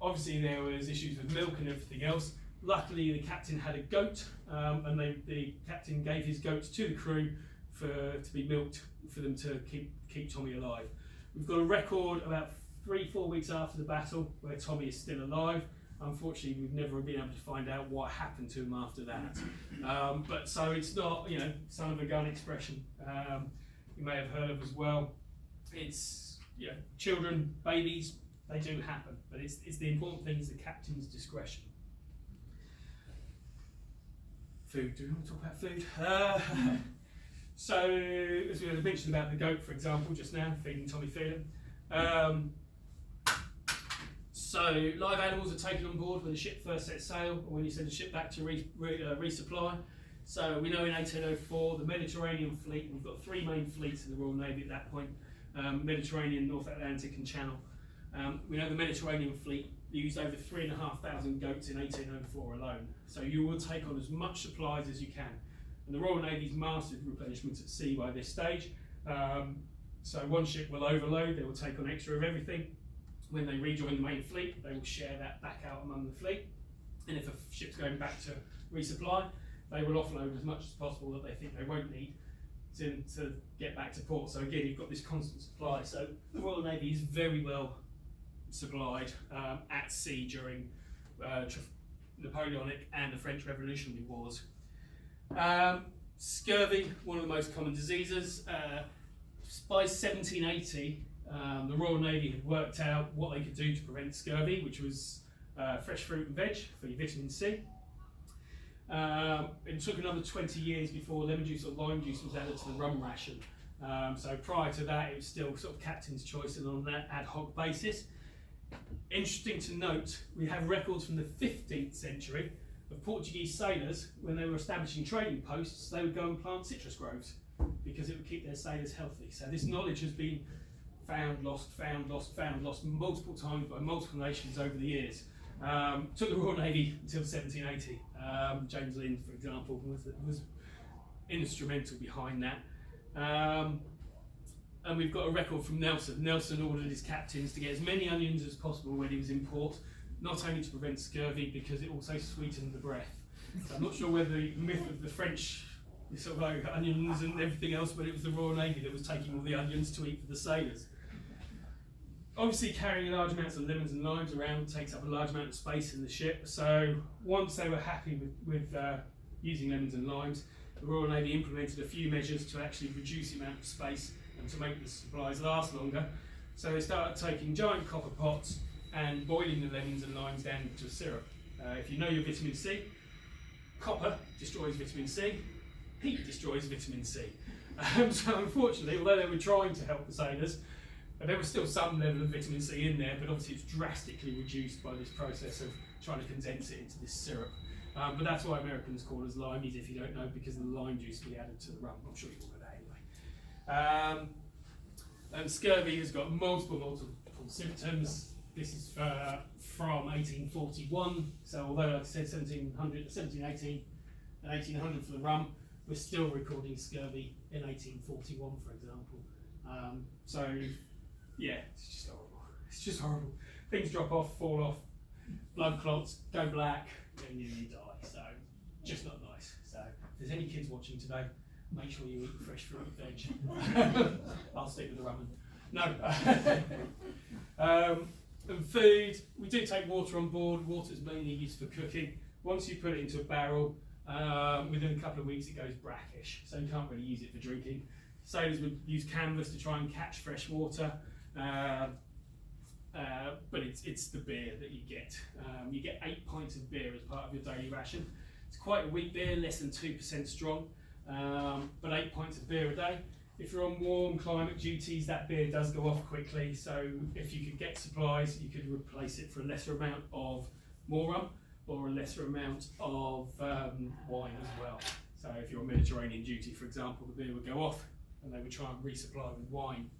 Obviously there was issues with milk and everything else. Luckily the captain had a goat, and the captain gave his goat to the crew to be milked for them to keep Tommy alive. We've got a record about 3-4 weeks after the battle where Tommy is still alive. Unfortunately, we've never been able to find out what happened to him after that. But so it's not, son of a gun expression. You may have heard of as well. It's, children, babies, they do happen, but it's the important thing is the captain's discretion. Food, do we want to talk about food? So, as we mentioned about the goat, for example, just now, feeding Tommy Phelan. So, live animals are taken on board when the ship first sets sail, or when you send the ship back to resupply. So, we know in 1804, the Mediterranean fleet, we've got 3 main fleets in the Royal Navy at that point, Mediterranean, North Atlantic and Channel. We know the Mediterranean fleet used over 3,500 goats in 1804 alone. So, you will take on as much supplies as you can. And the Royal Navy's mastered replenishment at sea by this stage. So one ship will overload, they will take on extra of everything. When they rejoin the main fleet, they will share that back out among the fleet. And if a ship's going back to resupply, they will offload as much as possible that they think they won't need to get back to port. So again, you've got this constant supply. So the Royal Navy is very well supplied at sea during Napoleonic and the French Revolutionary Wars. Scurvy, one of the most common diseases. By 1780, the Royal Navy had worked out what they could do to prevent scurvy, which was fresh fruit and veg for your vitamin C. It took another 20 years before lemon juice or lime juice was added to the rum ration. So prior to that, it was still sort of captain's choice and on that ad hoc basis. Interesting to note, we have records from the 15th century of Portuguese sailors, when they were establishing trading posts, they would go and plant citrus groves because it would keep their sailors healthy. So this knowledge has been found, lost multiple times by multiple nations over the years. Took the Royal Navy until 1780. James Lind, for example, was instrumental behind that. And we've got a record from Nelson. Nelson ordered his captains to get as many onions as possible when he was in port, not only to prevent scurvy, because it also sweetened the breath. So I'm not sure whether the myth of the French sort of like onions and everything else, but it was the Royal Navy that was taking all the onions to eat for the sailors. Obviously carrying large amounts of lemons and limes around takes up a large amount of space in the ship, so once they were happy with using lemons and limes, the Royal Navy implemented a few measures to actually reduce the amount of space and to make the supplies last longer. So they started taking giant copper pots and boiling the lemons and limes down into a syrup. If you know your vitamin C, copper destroys vitamin C, heat destroys vitamin C. So unfortunately, although they were trying to help the sailors, there was still some level of vitamin C in there, but obviously it's drastically reduced by this process of trying to condense it into this syrup. But that's why Americans call us limeys, if you don't know, because of the lime juice we added to the rum. I'm sure you all know that anyway. And scurvy has got multiple symptoms. This is from 1841, so although like I said 1718 and 1800 for the rum, we're still recording scurvy in 1841, for example. So yeah, it's just horrible. It's just horrible. Things drop off, fall off, blood clots, go black, and you die. So just not nice. So if there's any kids watching today, make sure you eat fresh fruit and veg. I'll stick with the rum. No. And food, we do take water on board. Water is mainly used for cooking. Once you put it into a barrel, within a couple of weeks it goes brackish, so you can't really use it for drinking. Sailors would use canvas to try and catch fresh water, but it's the beer that you get. You get 8 pints of beer as part of your daily ration. It's quite a weak beer, less than 2% strong, but 8 pints of beer a day. If you're on warm climate duties, that beer does go off quickly, so if you could get supplies, you could replace it for a lesser amount of more rum or a lesser amount of wine as well. So if you're on Mediterranean duty, for example, the beer would go off and they would try and resupply with wine.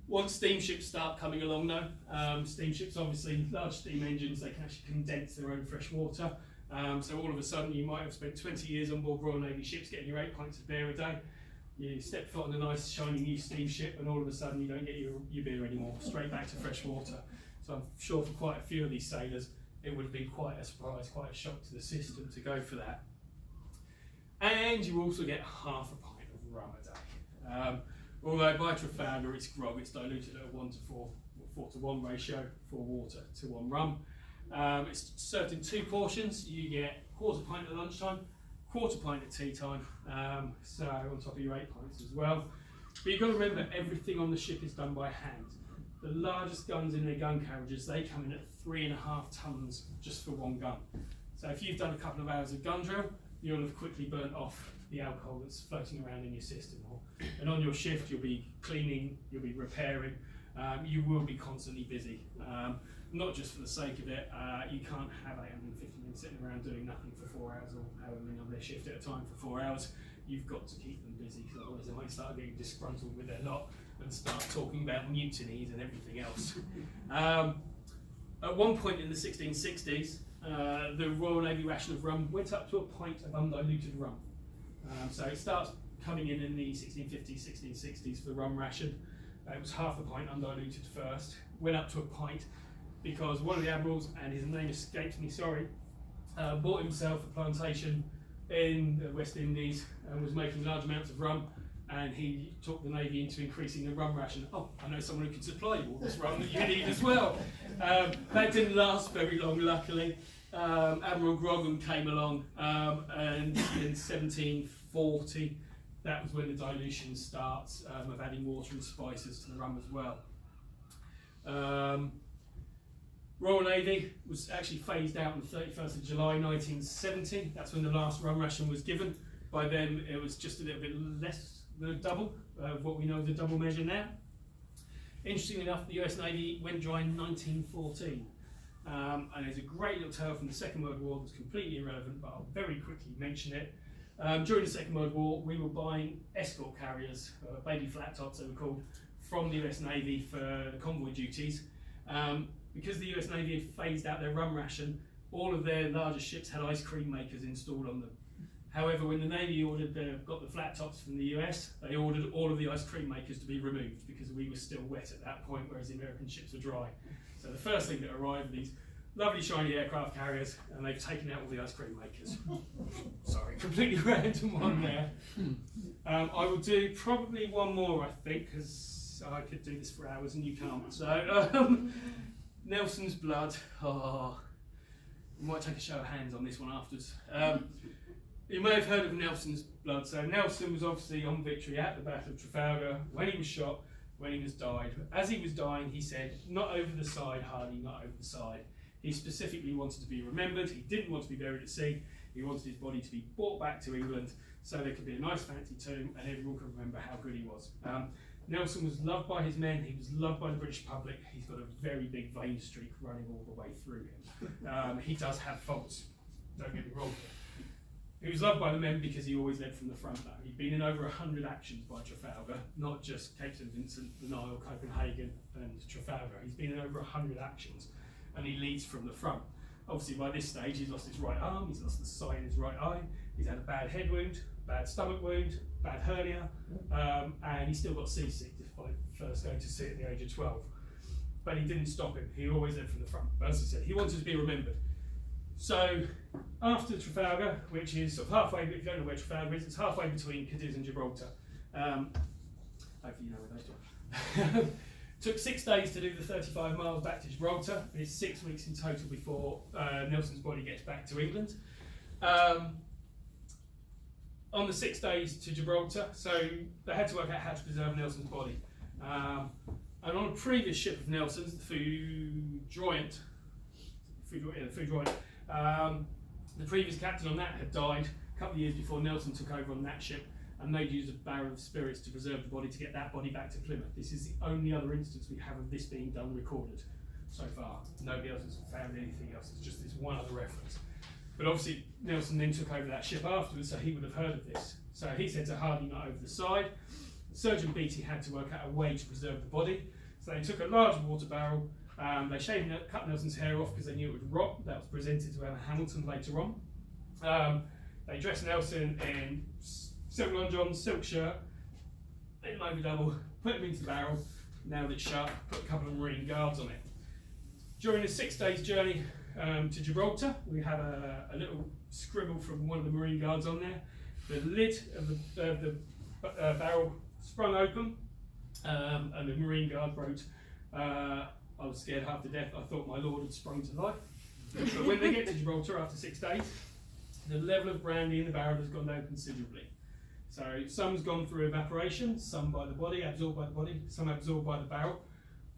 Once steamships start coming along though, steamships obviously large steam engines, they can actually condense their own fresh water. So all of a sudden you might have spent 20 years on board Royal Navy ships getting your 8 pints of beer a day. You step foot on a nice shiny new steamship and all of a sudden you don't get your beer anymore, straight back to fresh water. So I'm sure for quite a few of these sailors it would have been quite a surprise, quite a shock to the system to go for that. And you also get half a pint of rum a day. Although by Trafalgar it's grog, it's diluted at a 1 to 4, 4 to 1 ratio, 4 water to 1 rum. It's served in 2 portions. You get quarter pint at lunchtime, quarter pint at tea time, so on top of your 8 pints as well. But you've got to remember, everything on the ship is done by hand. The largest guns in their gun carriages, they come in at 3.5 tons just for 1 gun. So if you've done a couple of hours of gun drill, you'll have quickly burnt off the alcohol that's floating around in your system. And on your shift, you'll be cleaning, you'll be repairing, you will be constantly busy. Not just for the sake of it, you can't have 850 men sitting around doing nothing for 4 hours or however many on their shift at a time for 4 hours. You've got to keep them busy, because otherwise they might start getting disgruntled with their lot and start talking about mutinies and everything else. At one point in the 1660s, the Royal Navy ration of rum went up to a pint of undiluted rum. So it starts coming in the 1650s, 1660s for the rum ration. It was half a pint undiluted first, went up to a pint because one of the admirals, and his name escapes me, sorry, bought himself a plantation in the West Indies and was making large amounts of rum, and he took the Navy into increasing the rum ration. Oh, I know someone who can supply you all this rum that you need as well. That didn't last very long, luckily. Admiral Grogan came along, and in 1740, that was when the dilution starts of adding water and spices to the rum as well. Royal Navy was actually phased out on the 31st of July 1970. That's when the last rum ration was given. By then it was just a little bit less than a double of what we know as a double measure now. Interestingly enough, the US Navy went dry in 1914. And there's a great little tale from the Second World War that's completely irrelevant, but I'll very quickly mention it. During the Second World War, we were buying escort carriers, baby flat tops they were called, from the US Navy for the convoy duties. Because the US Navy had phased out their rum ration, all of their larger ships had ice cream makers installed on them. However, when the Navy got the flat tops from the US, they ordered all of the ice cream makers to be removed because we were still wet at that point, whereas the American ships were dry. So the first thing that arrived were these lovely shiny aircraft carriers, and they've taken out all the ice cream makers. Sorry, completely random one there. I will do probably one more, I think, because I could do this for hours and you can't. So, Nelson's blood. Oh, we might take a show of hands on this one afterwards. You may have heard of Nelson's blood. So Nelson was obviously on Victory at the Battle of Trafalgar when he was shot, when he was died. As he was dying, he said, "Not over the side, Hardy, not over the side." He specifically wanted to be remembered. He didn't want to be buried at sea. He wanted his body to be brought back to England so there could be a nice fancy tomb and everyone could remember how good he was. Nelson was loved by his men. He was loved by the British public. He's got a very big vein streak running all the way through him. He does have faults, don't get me wrong. He was loved by the men because he always led from the front though. He'd been in over 100 actions by Trafalgar, not just Cape St Vincent, the Nile, Copenhagen and Trafalgar. He's been in over 100 actions and he leads from the front. Obviously by this stage he's lost his right arm, he's lost the sight in his right eye, he's had a bad head wound, bad stomach wound, bad hernia, and he's still got seasick despite first going to sea at the age of 12. But he didn't stop him, he always led from the front. But as I said, he wanted to be remembered. So after Trafalgar, which is sort of halfway, if you don't know where Trafalgar is, it's halfway between Cadiz and Gibraltar. Hopefully you know where those are. Took 6 days to do the 35 miles back to Gibraltar. It's 6 weeks in total before Nelson's body gets back to England. On the 6 days to Gibraltar, so they had to work out how to preserve Nelson's body. And on a previous ship of Nelson's, the Foudroyant, the previous captain on that had died a couple of years before Nelson took over on that ship. and they'd use a barrel of spirits to preserve the body to get that body back to Plymouth. This is the only other instance we have of this being done recorded so far. Nobody else has found anything else. It's just this one other reference. But obviously Nelson then took over that ship afterwards, so he would have heard of this. So he said to Hardy, not over the side. Surgeon Beattie had to work out a way to preserve the body. So they took a large water barrel, they cut Nelson's hair off because they knew it would rot. That was presented to Emma Hamilton later on. They dressed Nelson in silk long johns, silk shirt, then over double, put him into the barrel, nailed it shut, put a couple of Marine guards on it. During the 6 days journey to Gibraltar, we have a little scribble from one of the Marine guards on there. The lid of the barrel sprung open, and the Marine guard wrote, I was scared half to death, I thought my lord had sprung to life. But when they get to Gibraltar after 6 days, the level of brandy in the barrel has gone down considerably. So some's gone through evaporation, some by the body, absorbed by the body, some absorbed by the barrel.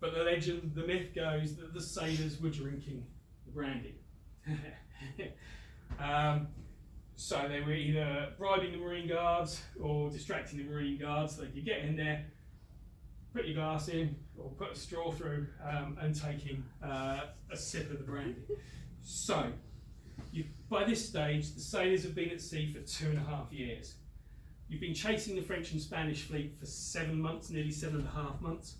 But the legend, the myth goes that the sailors were drinking the brandy. So they were either bribing the Marine guards or distracting the Marine guards. So you get in there, put your glass in, or put a straw through, and taking a sip of the brandy. So, by this stage, the sailors have been at sea for 2.5 years. You've been chasing the French and Spanish fleet for 7 months, nearly 7.5 months.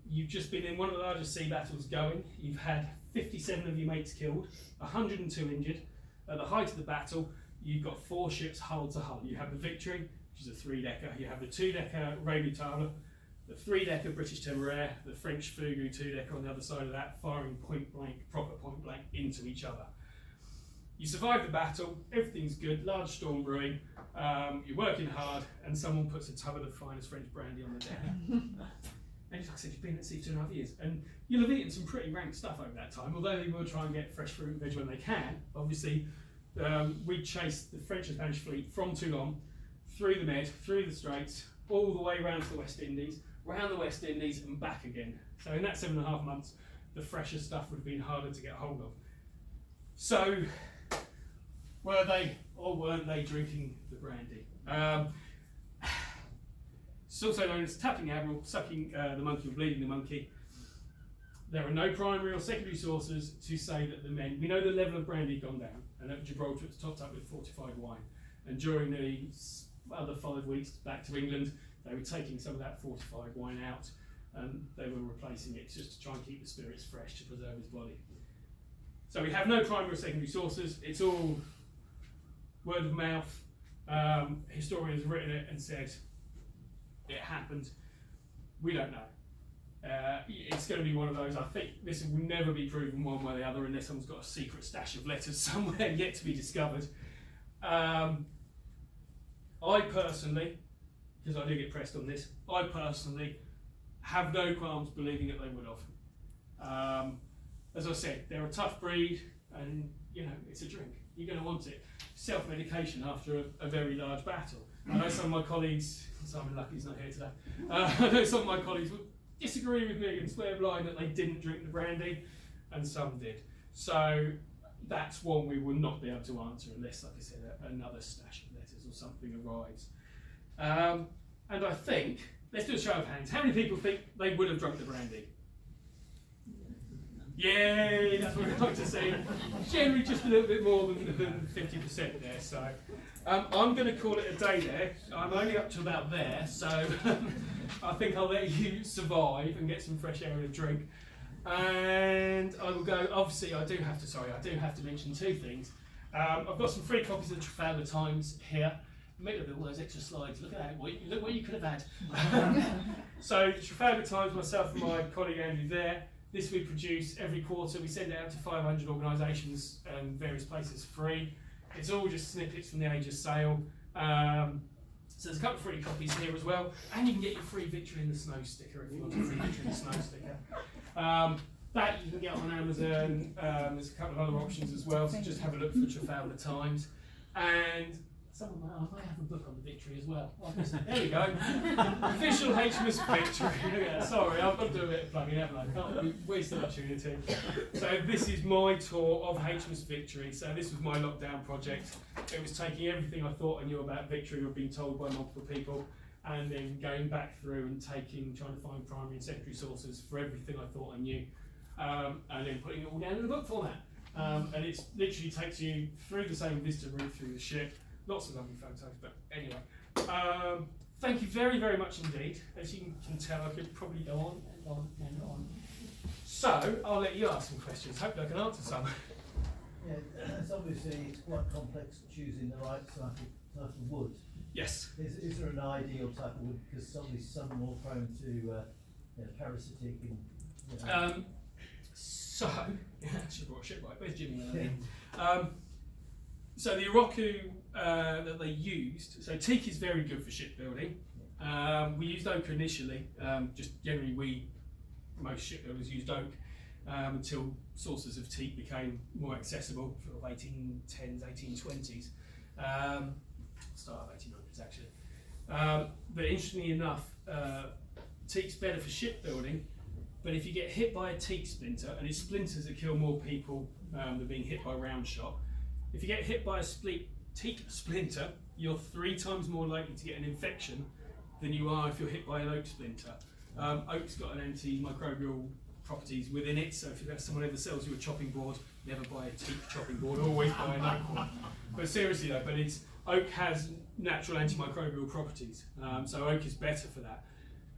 You've just been in one of the largest sea battles going. You've had 57 of your mates killed, 102 injured. At the height of the battle, you've got 4 ships hull to hull. You have the Victory, which is a 3-decker. You have the 2-decker Redoutable, the 3-decker British Temeraire, the French Fugu 2-decker on the other side of that, firing point blank, proper point blank into each other. You survive the battle, everything's good, large storm brewing, you're working hard, and someone puts a tub of the finest French brandy on the deck. And like I said, you've been at sea 2.5 years, and you'll have eaten some pretty rank stuff over that time, although they will try and get fresh fruit and veg when they can. Obviously, we chased the French and Spanish fleet from Toulon, through the Med, through the Straits, all the way around to the West Indies, round the West Indies and back again. So in that 7.5 months, the fresher stuff would have been harder to get hold of. So, were they or weren't they drinking the brandy? It's also known as tapping the admiral, sucking the monkey or bleeding the monkey. There are no primary or secondary sources to say that the men, we know the level of brandy had gone down, and at Gibraltar it's topped up with fortified wine. And during the other 5 weeks back to England, they were taking some of that fortified wine out, and they were replacing it just to try and keep the spirits fresh to preserve his body. So we have no primary or secondary sources, it's all word of mouth. Historians have written it and said, it happened. We don't know. It's going to be one of those, I think this will never be proven one way or the other unless someone's got a secret stash of letters somewhere yet to be discovered. I personally, because I do get pressed on this, I personally have no qualms believing that they would have. As I said, they're a tough breed and you know, it's a drink. You're going to want it. Self-medication after a very large battle. I know some of my colleagues, Simon Lucky's not here today, I know some of my colleagues would disagree with me and swear blind that they didn't drink the brandy, and some did. So that's one we will not be able to answer unless, like I said, another stash of letters or something arrives. And I think, let's do a show of hands. How many people think they would have drunk the brandy? Yay, that's what we'd like to see. Generally just a little bit more than 50% there, so. I'm going to call it a day there. I'm only up to about there, so I think I'll let you survive and get some fresh air and a drink. And I will go, obviously I do have to mention 2 things. I've got some free copies of the Trafalgar Times here. Make a all those extra slides, look at that, look what you could have had. So the Trafalgar Times, myself and my colleague Andrew there, this we produce every quarter. We send it out to 500 organisations and various places free. It's all just snippets from the Age of Sail. So there's a couple of free copies here as well, and you can get your free Victory in the Snow sticker if you want a free Victory in the Snow sticker. That you can get on Amazon. There's a couple of other options as well, so just have a look for the Trafalgar Times. And Someone I might have a book on the Victory as well. Obviously. There we go. Official HMS Victory. Look at that. Sorry, I've got to do a bit of plugging, haven't I? Can't waste the opportunity. So this is my tour of HMS Victory. So this was my lockdown project. It was taking everything I thought I knew about Victory or being told by multiple people, and then going back through and trying to find primary and secondary sources for everything I thought I knew, and then putting it all down in a book format. And it literally takes you through the same visitor route through the ship. Lots of lovely photos, but anyway. Thank you very, very much indeed. As you can tell, I could probably go on and on and on. So, I'll let you ask some questions. Hopefully I can answer some. Yeah, it's obviously quite complex choosing the right type of wood. Yes. Is there an ideal type of wood? Because obviously some are more prone to parasitic and. So, I actually brought a ship right. Where's Jimmy? So the Oroku that they used, so teak is very good for shipbuilding. We used oak initially, just generally most shipbuilders used oak until sources of teak became more accessible, sort of 1810s, 1820s, start of 1800s actually. But interestingly enough, teak's better for shipbuilding, but if you get hit by a teak splinter, and it's splinters that kill more people than being hit by round shot, if you get hit by a teak splinter, you're 3 times more likely to get an infection than you are if you're hit by an oak splinter. Oak's got an antimicrobial properties within it, so if someone ever sells you a chopping board, never buy a teak chopping board, always buy an oak one. But seriously though, oak has natural antimicrobial properties, so oak is better for that.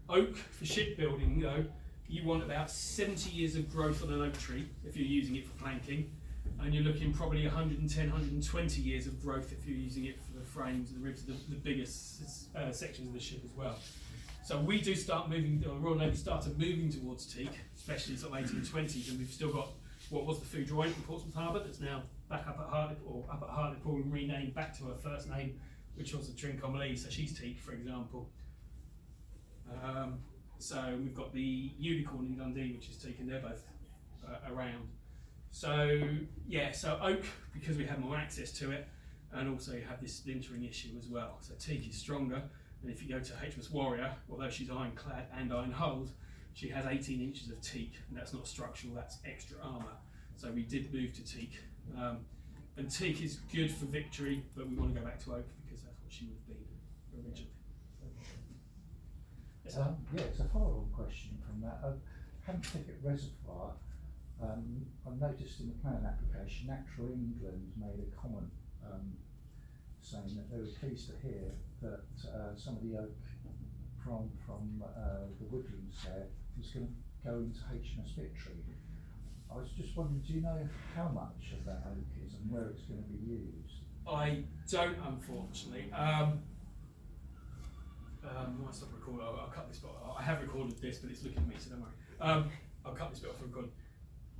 Oak for shipbuilding though, you want about 70 years of growth on an oak tree if you're using it for planking. And you're looking probably 110, 120 years of growth if you're using it for the frames and the ribs, the biggest sections of the ship as well. So we do start moving, the Royal Navy started moving towards teak, especially sort of 1820s, and we've still got what was the Foudroy in Portsmouth Harbour that's now back up at Hartlepool and renamed back to her first name, which was the Trincomm Lee, so she's teak, for example. So we've got the Unicorn in Dundee, which is teak, and they're both around. So yeah, so oak, because we have more access to it, and also you have this splintering issue as well. So teak is stronger, and if you go to HMS Warrior, although she's ironclad and iron-hulled, she has 18 inches of teak, and that's not structural, that's extra armour. So we did move to teak. And teak is good for Victory, but we want to go back to oak because that's what she would have been originally. Yeah, it's a follow-on question from that. Hampton Thicket Reservoir, I noticed in the plan application, Natural England made a comment saying that they were pleased to hear that some of the oak from the woodlands there was going to go into HMS Victory. I was just wondering, do you know how much of that oak is and where it's going to be used? I don't, unfortunately. I'll stop recording. I'll cut this bit. I have recorded this, but it's looking at me, so don't worry. I'll cut this bit off and record.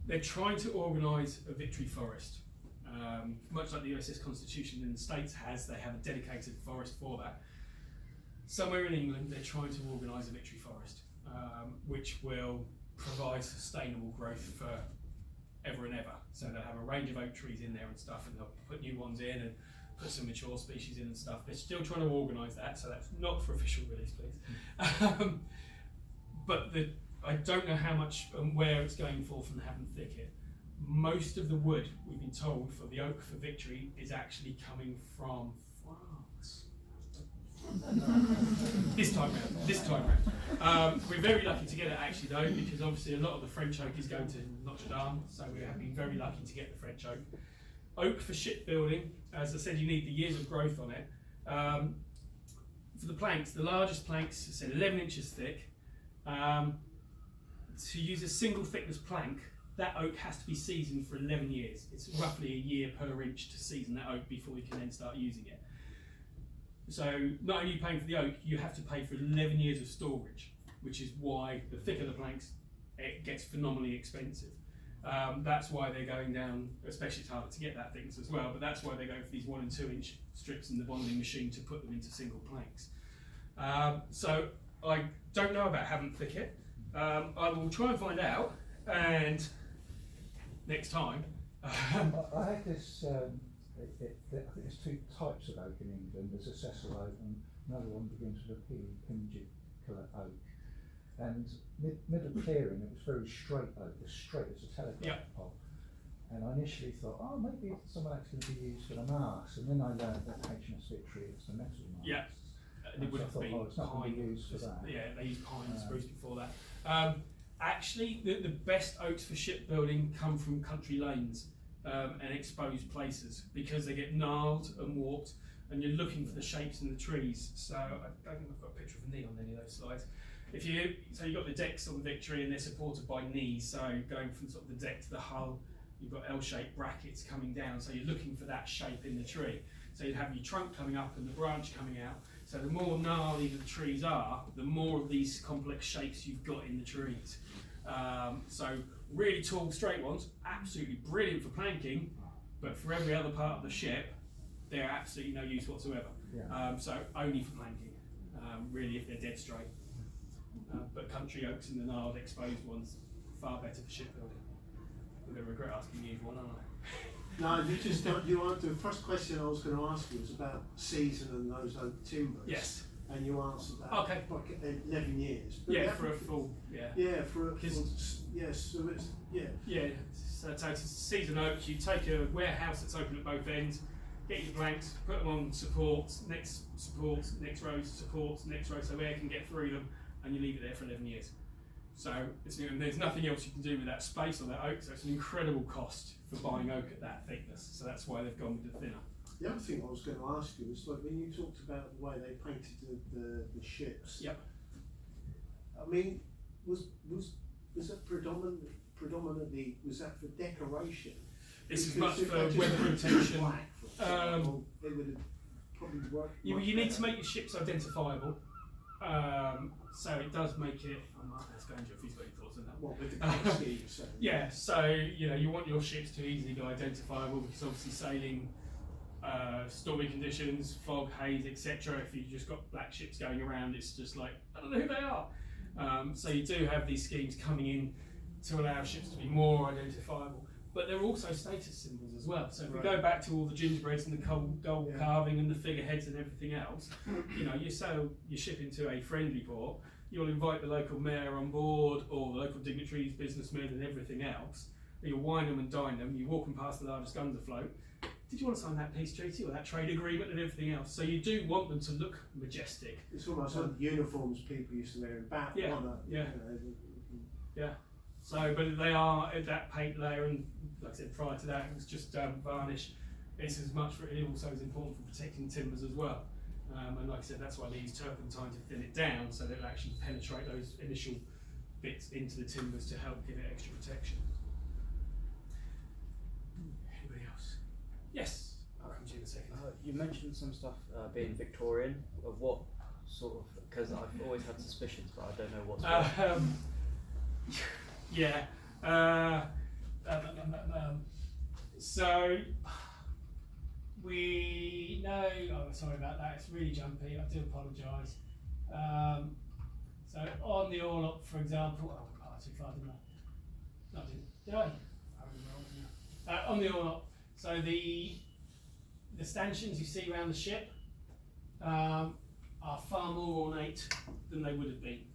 They're trying to organise a Victory forest, much like the USS Constitution in the States has. They have a dedicated forest for that. Somewhere in England, they're trying to organise a Victory forest, which will provide sustainable growth for ever and ever. So they'll have a range of oak trees in there and stuff, and they'll put new ones in and put some mature species in and stuff. They're still trying to organise that, so that's not for official release, please. But I don't know how much and where it's going for from the Havant Thicket. Most of the wood, we've been told, for the oak for Victory is actually coming from France. This time round. We're very lucky to get it actually though, because obviously a lot of the French oak is going to Notre Dame, so we have been very lucky to get the French oak. Oak for shipbuilding, as I said, you need the years of growth on it. For the planks, the largest planks, I said 11 inches thick. To use a single thickness plank, that oak has to be seasoned for 11 years. It's roughly a year per inch to season that oak before you can then start using it. So not only are you paying for the oak, you have to pay for 11 years of storage, which is why the thicker the planks, it gets phenomenally expensive. That's why they're going down, especially it's harder to get that thickness as well, but that's why they're going for these 1 and 2 inch strips in the bonding machine to put them into single planks. So I don't know about Havant Thicket. I will try and find out, and next time. I had this I think there's two types of oak in England. There's a sessile oak and another one begins with a pingicular oak. And middle clearing, it was very straight oak, as straight as a telegraph pole. And I initially thought, oh, maybe some of that's going to be used for the mast. And then I learned that HMS Victory is the metal mast. Yeah. It would have been it's not going to be used for that. Yeah, they used pine and spruce before that. Actually, the best oaks for shipbuilding come from country lanes and exposed places because they get gnarled and warped, and you're looking for the shapes in the trees. So I don't think I've got a picture of a knee on any of those slides. So you've got the decks on the Victory, and they're supported by knees. So going from sort of the deck to the hull, you've got L-shaped brackets coming down. So you're looking for that shape in the tree. So you'd have your trunk coming up and the branch coming out. So the more gnarly the trees are, the more of these complex shapes you've got in the trees. So really tall, straight ones, absolutely brilliant for planking, but for every other part of the ship, they're absolutely no use whatsoever. Yeah. So only for planking, really, if they're dead straight. But country oaks and the gnarled exposed ones, far better for shipbuilding. I'm going to regret asking you one, aren't I? No, you just don't. You answered the first question I was going to ask you was about season and those oak timbers. Yes. And you answered that. Okay. Like 11 years. But Yeah, for a full, yeah. Yeah, for a full, Because- yes, so it's, yeah. Yeah, so it's a season oak, you take a warehouse that's open at both ends, get your planks, put them on supports, next row supports, next row, so air can get through them, and you leave it there for 11 years. So there's nothing else you can do with that space on that oak, so it's an incredible cost for buying oak at that thickness, so that's why they've gone with the thinner. The other thing I was going to ask you was like when you talked about the way they painted the ships. Yep. I mean, was that predominantly was that for decoration? It's as Because much if for they just weather painted protection. black, for example, they would have probably worked. You much need better. to make your ships identifiable, so it does make it. I might ask Andrew if he's got any thoughts on that. What with the colour scheme? So. Yeah, so you want your ships to easily be identifiable because obviously sailing, stormy conditions, fog, haze, etc. If you've just got black ships going around, it's just like I don't know who they are. So you do have these schemes coming in to allow ships to be more identifiable, but they're also status symbols as well. So if we go back to all the gingerbreads and the gold carving and the figureheads and everything else, you sail your ship into a friendly port. You'll invite the local mayor on board, or the local dignitaries, businessmen, and everything else. You'll wine them and dine them. You walk them past the largest guns afloat. Did you want to sign that peace treaty or that trade agreement and everything else? So you do want them to look majestic. It's almost like the uniforms people used to wear in battle. Yeah, aren't they? yeah. Yeah. So, but they are at that paint layer, and like I said, prior to that, it was just varnish. It's as much for it also is important for protecting timbers as well. And like I said, that's why they use turpentine to thin it down, so that it'll actually penetrate those initial bits into the timbers to help give it extra protection. Anybody else? Yes, I'll come to you in a second. You mentioned some stuff being Victorian. Of what sort of? Because I've always had suspicions, but I don't know what's. Yeah. So we know. Oh, sorry about that. It's really jumpy. I do apologise. So on the orlop, for example, too far, didn't I? No, I didn't. Did I? On the orlop. So the stanchions you see around the ship are far more ornate than they would have been.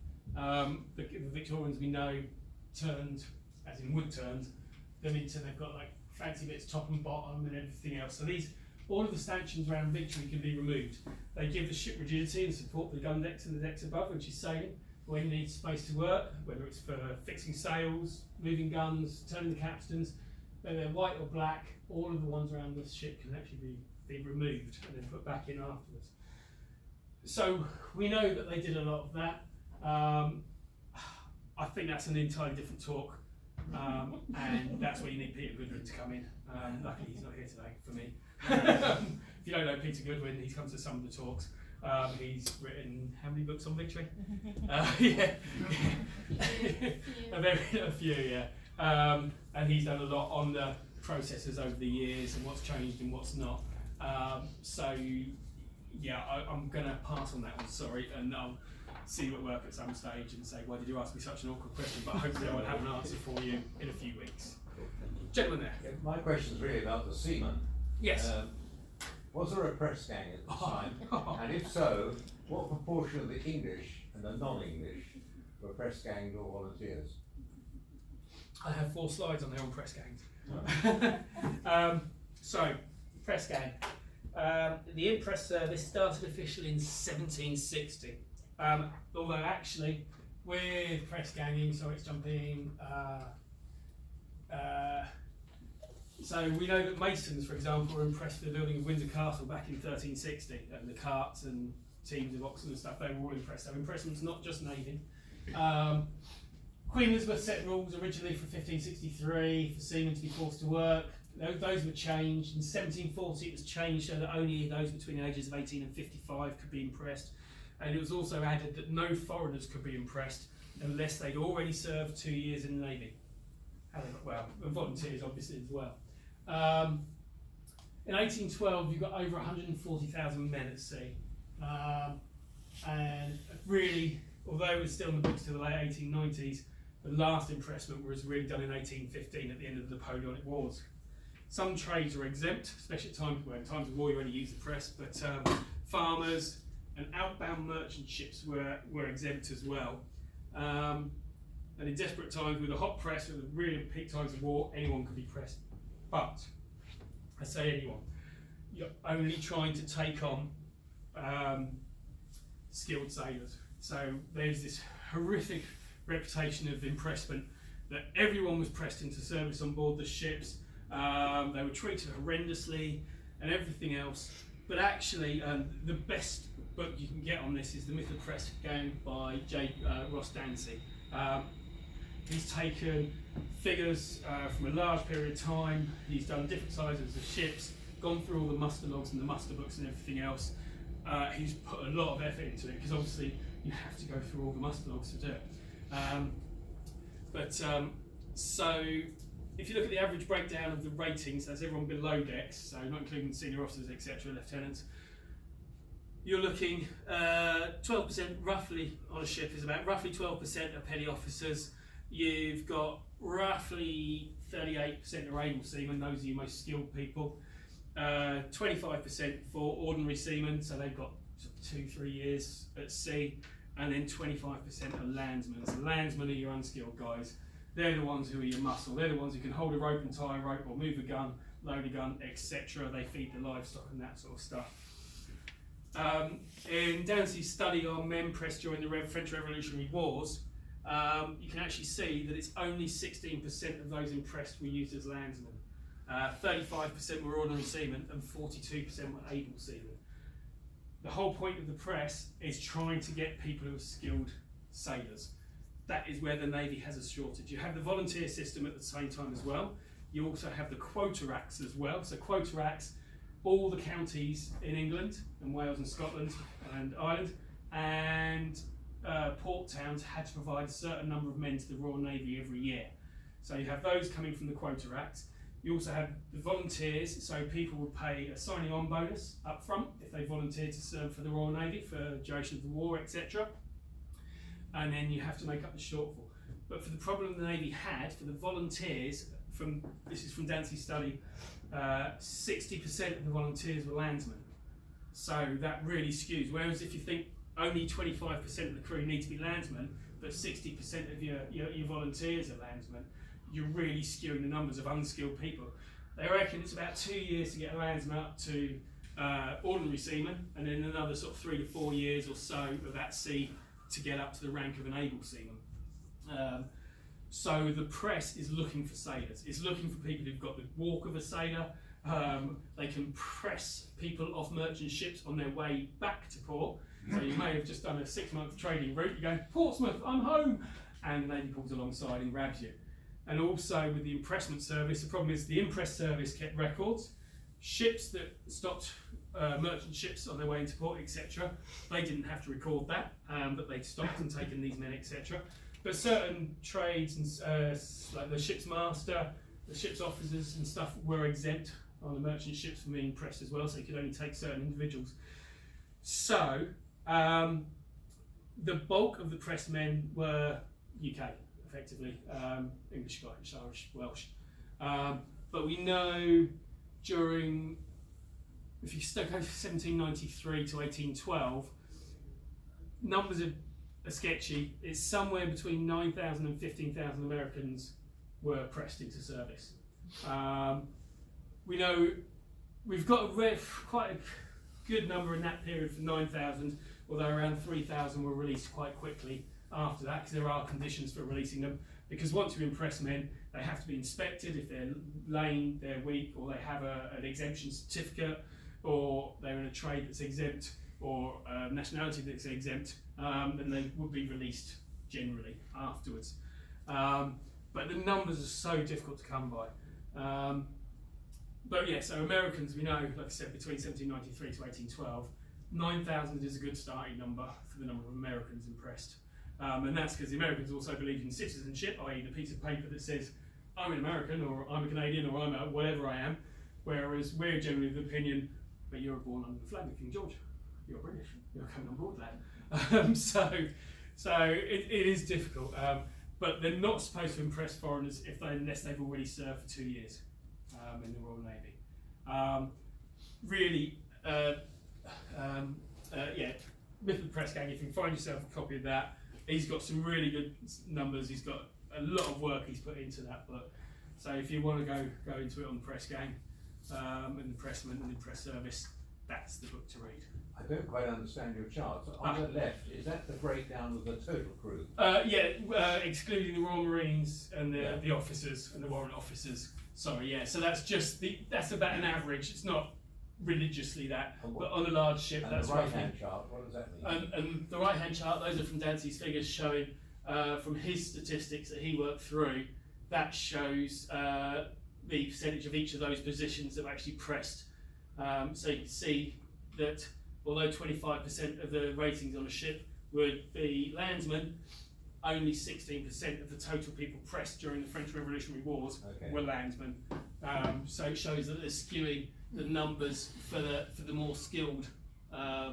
The Victorians we know turned, as in wood turned, them into they've got like fancy bits top and bottom and everything else. So all of the stanchions around Victory can be removed. They give the ship rigidity and support the gun decks and the decks above when she's sailing. When you need space to work, whether it's for fixing sails, moving guns, turning the capstans, whether they're white or black, all of the ones around the ship can actually be removed and then put back in afterwards. So we know that they did a lot of that. I think that's an entirely different talk, and that's where you need Peter Goodwin to come in. Luckily he's not here today for me. If you don't know Peter Goodwin, he's come to some of the talks. He's written how many books on Victory? Yeah, a few, yeah. And he's done a lot on the processes over the years and what's changed and what's not. So yeah, I'm going to pass on that one, sorry, and I'll see you at work at some stage and say, why did you ask me such an awkward question? But hopefully I will have an answer for you in a few weeks. Gentleman there. My question is really about the seaman. Yes. Was there a press gang at the time? And if so, what proportion of the English and the non-English were press gangs or volunteers? I have 4 slides on there on press gangs. So, press gang. The impress service started officially in 1760. Although actually, with press ganging, so it's jumping. So we know that masons, for example, were impressed with the building of Windsor Castle back in 1360, and the carts and teams of oxen and stuff, they were all impressed. So impression's not just navy. Queen Elizabeth set rules originally for 1563 for seamen to be forced to work. Those were changed. In 1740 it was changed so that only those between the ages of 18 and 55 could be impressed. And it was also added that no foreigners could be impressed unless they'd already served 2 years in the Navy. Well, and volunteers obviously as well. In 1812 you've got over 140,000 men at sea. And really, although it was still in the books till the late 1890s, the last impressment was really done in 1815 at the end of the Napoleonic Wars. Some trades are exempt, especially at times where in times of war you only use the press, but farmers and outbound merchant ships were exempt as well. And in desperate times with a hot press, at the really peak times of war, anyone could be pressed. But, I say anyone, you're only trying to take on skilled sailors. So there's this horrific reputation of impressment that everyone was pressed into service on board the ships. They were treated horrendously and everything else. But actually, the best book you can get on this is The Myth of Press Gang by Ross Dancy. He's taken figures from a large period of time. He's done different sizes of ships, gone through all the muster logs and the muster books and everything else. He's put a lot of effort into it because obviously you have to go through all the muster logs to do it. So if you look at the average breakdown of the ratings, that's everyone below decks, so not including senior officers, etc., lieutenants, you're looking 12% roughly on a ship is about roughly 12% of petty officers. You've got roughly 38% are able seamen, those are your most skilled people. 25% for ordinary seamen, so they've got 2-3 years at sea, and then 25% are landsmen. So landsmen are your unskilled guys. They're the ones who are your muscle. They're the ones who can hold a rope and tie a rope or move a gun, load a gun, etc. They feed the livestock and that sort of stuff. In Dancy's study on men pressed during the French Revolutionary Wars, you can actually see that it's only 16% of those impressed were used as landsmen. 35% were ordinary seamen and 42% were able seamen. The whole point of the press is trying to get people who are skilled sailors. That is where the Navy has a shortage. You have the volunteer system at the same time as well. You also have the quota acts as well. So quota acts, all the counties in England and Wales and Scotland and Ireland and port towns had to provide a certain number of men to the Royal Navy every year. So you have those coming from the quota acts. You also have the volunteers, so people would pay a signing on bonus up front if they volunteered to serve for the Royal Navy for the duration of the war, etc. And then you have to make up the shortfall. But for the problem the Navy had for the volunteers, this is from Dancy's study, 60% of the volunteers were landsmen. So that really skews. Whereas if you think only 25% of the crew need to be landsmen, but 60% of your volunteers are landsmen, you're really skewing the numbers of unskilled people. They reckon it's about 2 years to get a landsman up to ordinary seaman, and then another sort of 3 to 4 years or so of at sea to get up to the rank of an able seaman. So the press is looking for sailors. It's looking for people who've got the walk of a sailor. They can press people off merchant ships on their way back to port. So you may have just done a 6-month trading route. You go, Portsmouth, I'm home, and the Navy pulls alongside and grabs you. And also with the impressment service, the problem is the impress service kept records. Ships that stopped merchant ships on their way into port, etc., they didn't have to record that, but they'd stopped and taken these men, etc. But certain trades, and like the ship's master, the ship's officers and stuff, were exempt on the merchant ships from being pressed as well, so you could only take certain individuals. So the bulk of the pressed men were UK, effectively, English, Scottish, Irish, Welsh. But we know during if you go from 1793 to 1812, numbers are sketchy. It's somewhere between 9,000 and 15,000 Americans were pressed into service. We know we've got quite a good number in that period for 9,000, although around 3,000 were released quite quickly after that, because there are conditions for releasing them. Because once you impress men, they have to be inspected. If they're lame, they're weak, or they have an exemption certificate, or they're in a trade that's exempt, or a nationality that's exempt, then they would be released generally afterwards. But the numbers are so difficult to come by. But yeah, so Americans, we know, like I said, between 1793 to 1812, 9,000 is a good starting number for the number of Americans impressed. And that's because the Americans also believe in citizenship, i.e. the piece of paper that says, I'm an American, or I'm a Canadian, or I'm a whatever I am, whereas we're generally of the opinion, but you're born under the flag of King George, you're British, you're coming on board that. So it is difficult, but they're not supposed to impress foreigners unless they've already served for 2 years in the Royal Navy. Really, yeah, Myth of the Press Gang, if you can find yourself a copy of that, he's got some really good numbers, he's got a lot of work he's put into that book. So if you want to go into it on the Press Gang, and impressment and impress service, that's the book to read. I don't quite understand your chart. So on the left, is that the breakdown of the total crew? Yeah, excluding the Royal Marines and the officers and the warrant officers. Sorry, yeah. So that's just that's about an average. It's not religiously that, but on a large ship, and that's the right-hand chart, what does that mean? And the right-hand chart, those are from Dancy's figures showing from his statistics that he worked through. That shows the percentage of each of those positions that were actually pressed. So you can see that although 25% of the ratings on a ship would be landsmen, only 16% of the total people pressed during the French Revolutionary Wars were landsmen. So it shows that they're skewing the numbers for the more skilled.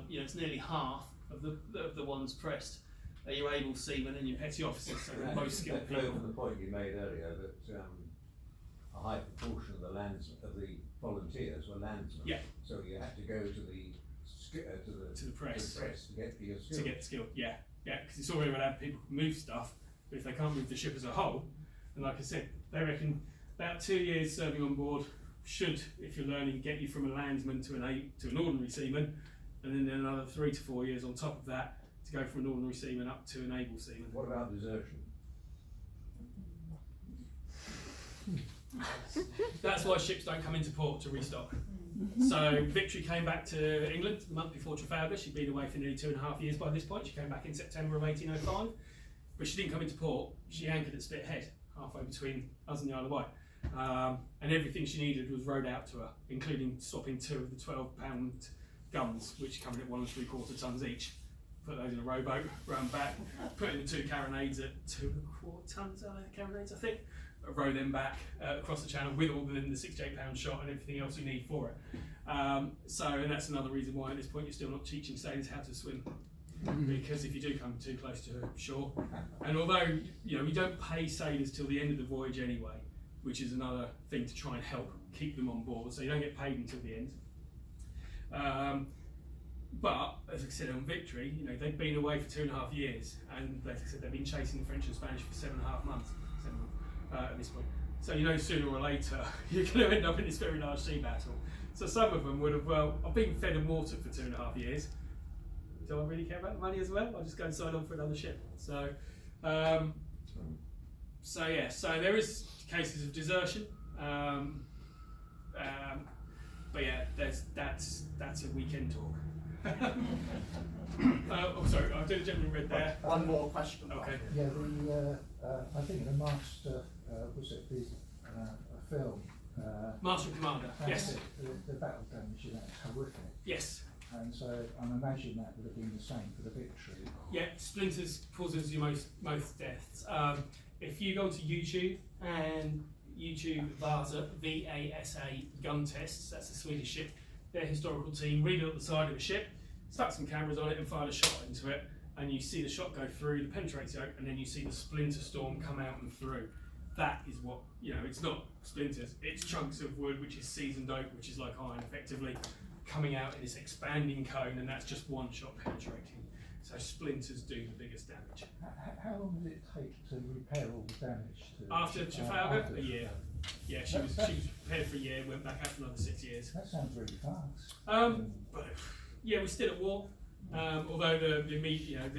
It's nearly half of the ones pressed are your able seamen and your petty officers, so the most skilled people. From the point you made earlier that a high proportion of the volunteers were landsmen. Yeah. So you had to go to the press to get your skill. To get the skill, yeah, because it's all very well have people who move stuff, but if they can't move the ship as a whole, and like I said, they reckon about 2 years serving on board should, if you're learning, get you from a landsman to an ordinary seaman, and then another 3 to 4 years on top of that to go from an ordinary seaman up to an able seaman. What about desertion? That's why ships don't come into port to restock. So Victory came back to England the month before Trafalgar. She'd been away for nearly 2.5 years by this point. She came back in September of 1805, but she didn't come into port. She anchored at Spithead, halfway between us and the Isle of Wight. And everything she needed was rowed out to her, including swapping 2 of the 12-pound guns, which come in at 1 3/4 tons each. Put those in a rowboat, round back, put in the 2 carronades at 2 1/4 tons, carronades I think, row them back across the channel with all the 68-pound shot and everything else you need for it. And that's another reason why at this point you're still not teaching sailors how to swim, because if you do come too close to shore, and although we don't pay sailors till the end of the voyage anyway, which is another thing to try and help keep them on board, so you don't get paid until the end. But as I said on Victory, they've been away for 2.5 years, and like I said, they've been chasing the French and Spanish for 7.5 months at this point. So sooner or later you're going to end up in this very large sea battle. So some of them would have, I've been fed and watered for 2.5 years. Do I really care about the money as well? I'll just go and sign on for another ship. So there is cases of desertion. But yeah, that's a weekend talk. Sorry, I did a gentleman read there. One more question. Okay. Yeah, I think the Master, was it the film? Master and Commander, yes. The battle damage in that is horrific. Yes. And so I'm imagining that would have been the same for the Victory. Yeah, splinters causes you most deaths. If you go to YouTube and YouTube Vasa, V-A-S-A gun tests, that's a Swedish ship, their historical team rebuilt the side of a ship, stuck some cameras on it and fired a shot into it, and you see the shot go through, the penetrates yoke, and then you see the splinter storm come out and through. That is what, it's not splinters, it's chunks of wood which is seasoned oak, which is like iron effectively, coming out in this expanding cone, and that's just one shot penetrating. So splinters do the biggest damage. How long did it take to repair all the damage? After Trafalgar, after a year. Yeah, she was prepared for a year, went back out for another 6 years. That sounds really fast. But yeah, we're still at war. Although the immediate, you know,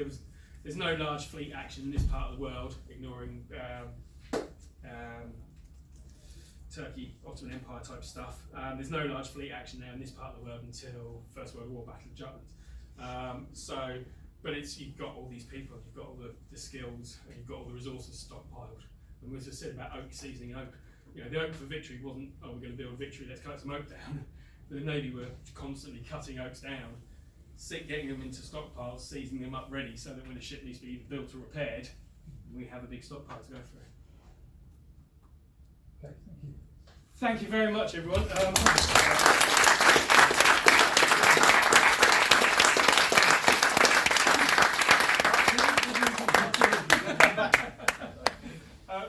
there's no large fleet action in this part of the world, ignoring Turkey, Ottoman Empire type stuff. There's no large fleet action there in this part of the world until First World War, Battle of Jutland. But you've got all these people, you've got all the skills, and you've got all the resources stockpiled. And we just said about oak seasoning oak. You know, the oak for Victory wasn't, oh, we're going to build Victory, let's cut some oak down. The Navy were constantly cutting oaks down, getting them into stockpiles, seasoning them up ready, so that when a ship needs to be either built or repaired, we have a big stockpile to go through. Okay, thank you. Thank you very much, everyone.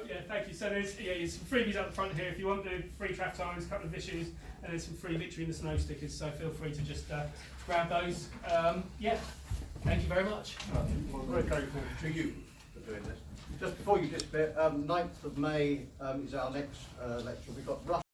Yeah, thank you. So there's some freebies up the front here if you want. The free Traf Times, a couple of issues, and there's some free Victory in the Snow stickers. So feel free to just grab those. Yeah, thank you very much. Well, very grateful to you for doing this. Just before you disappear, 9th of May is our next lecture. We've got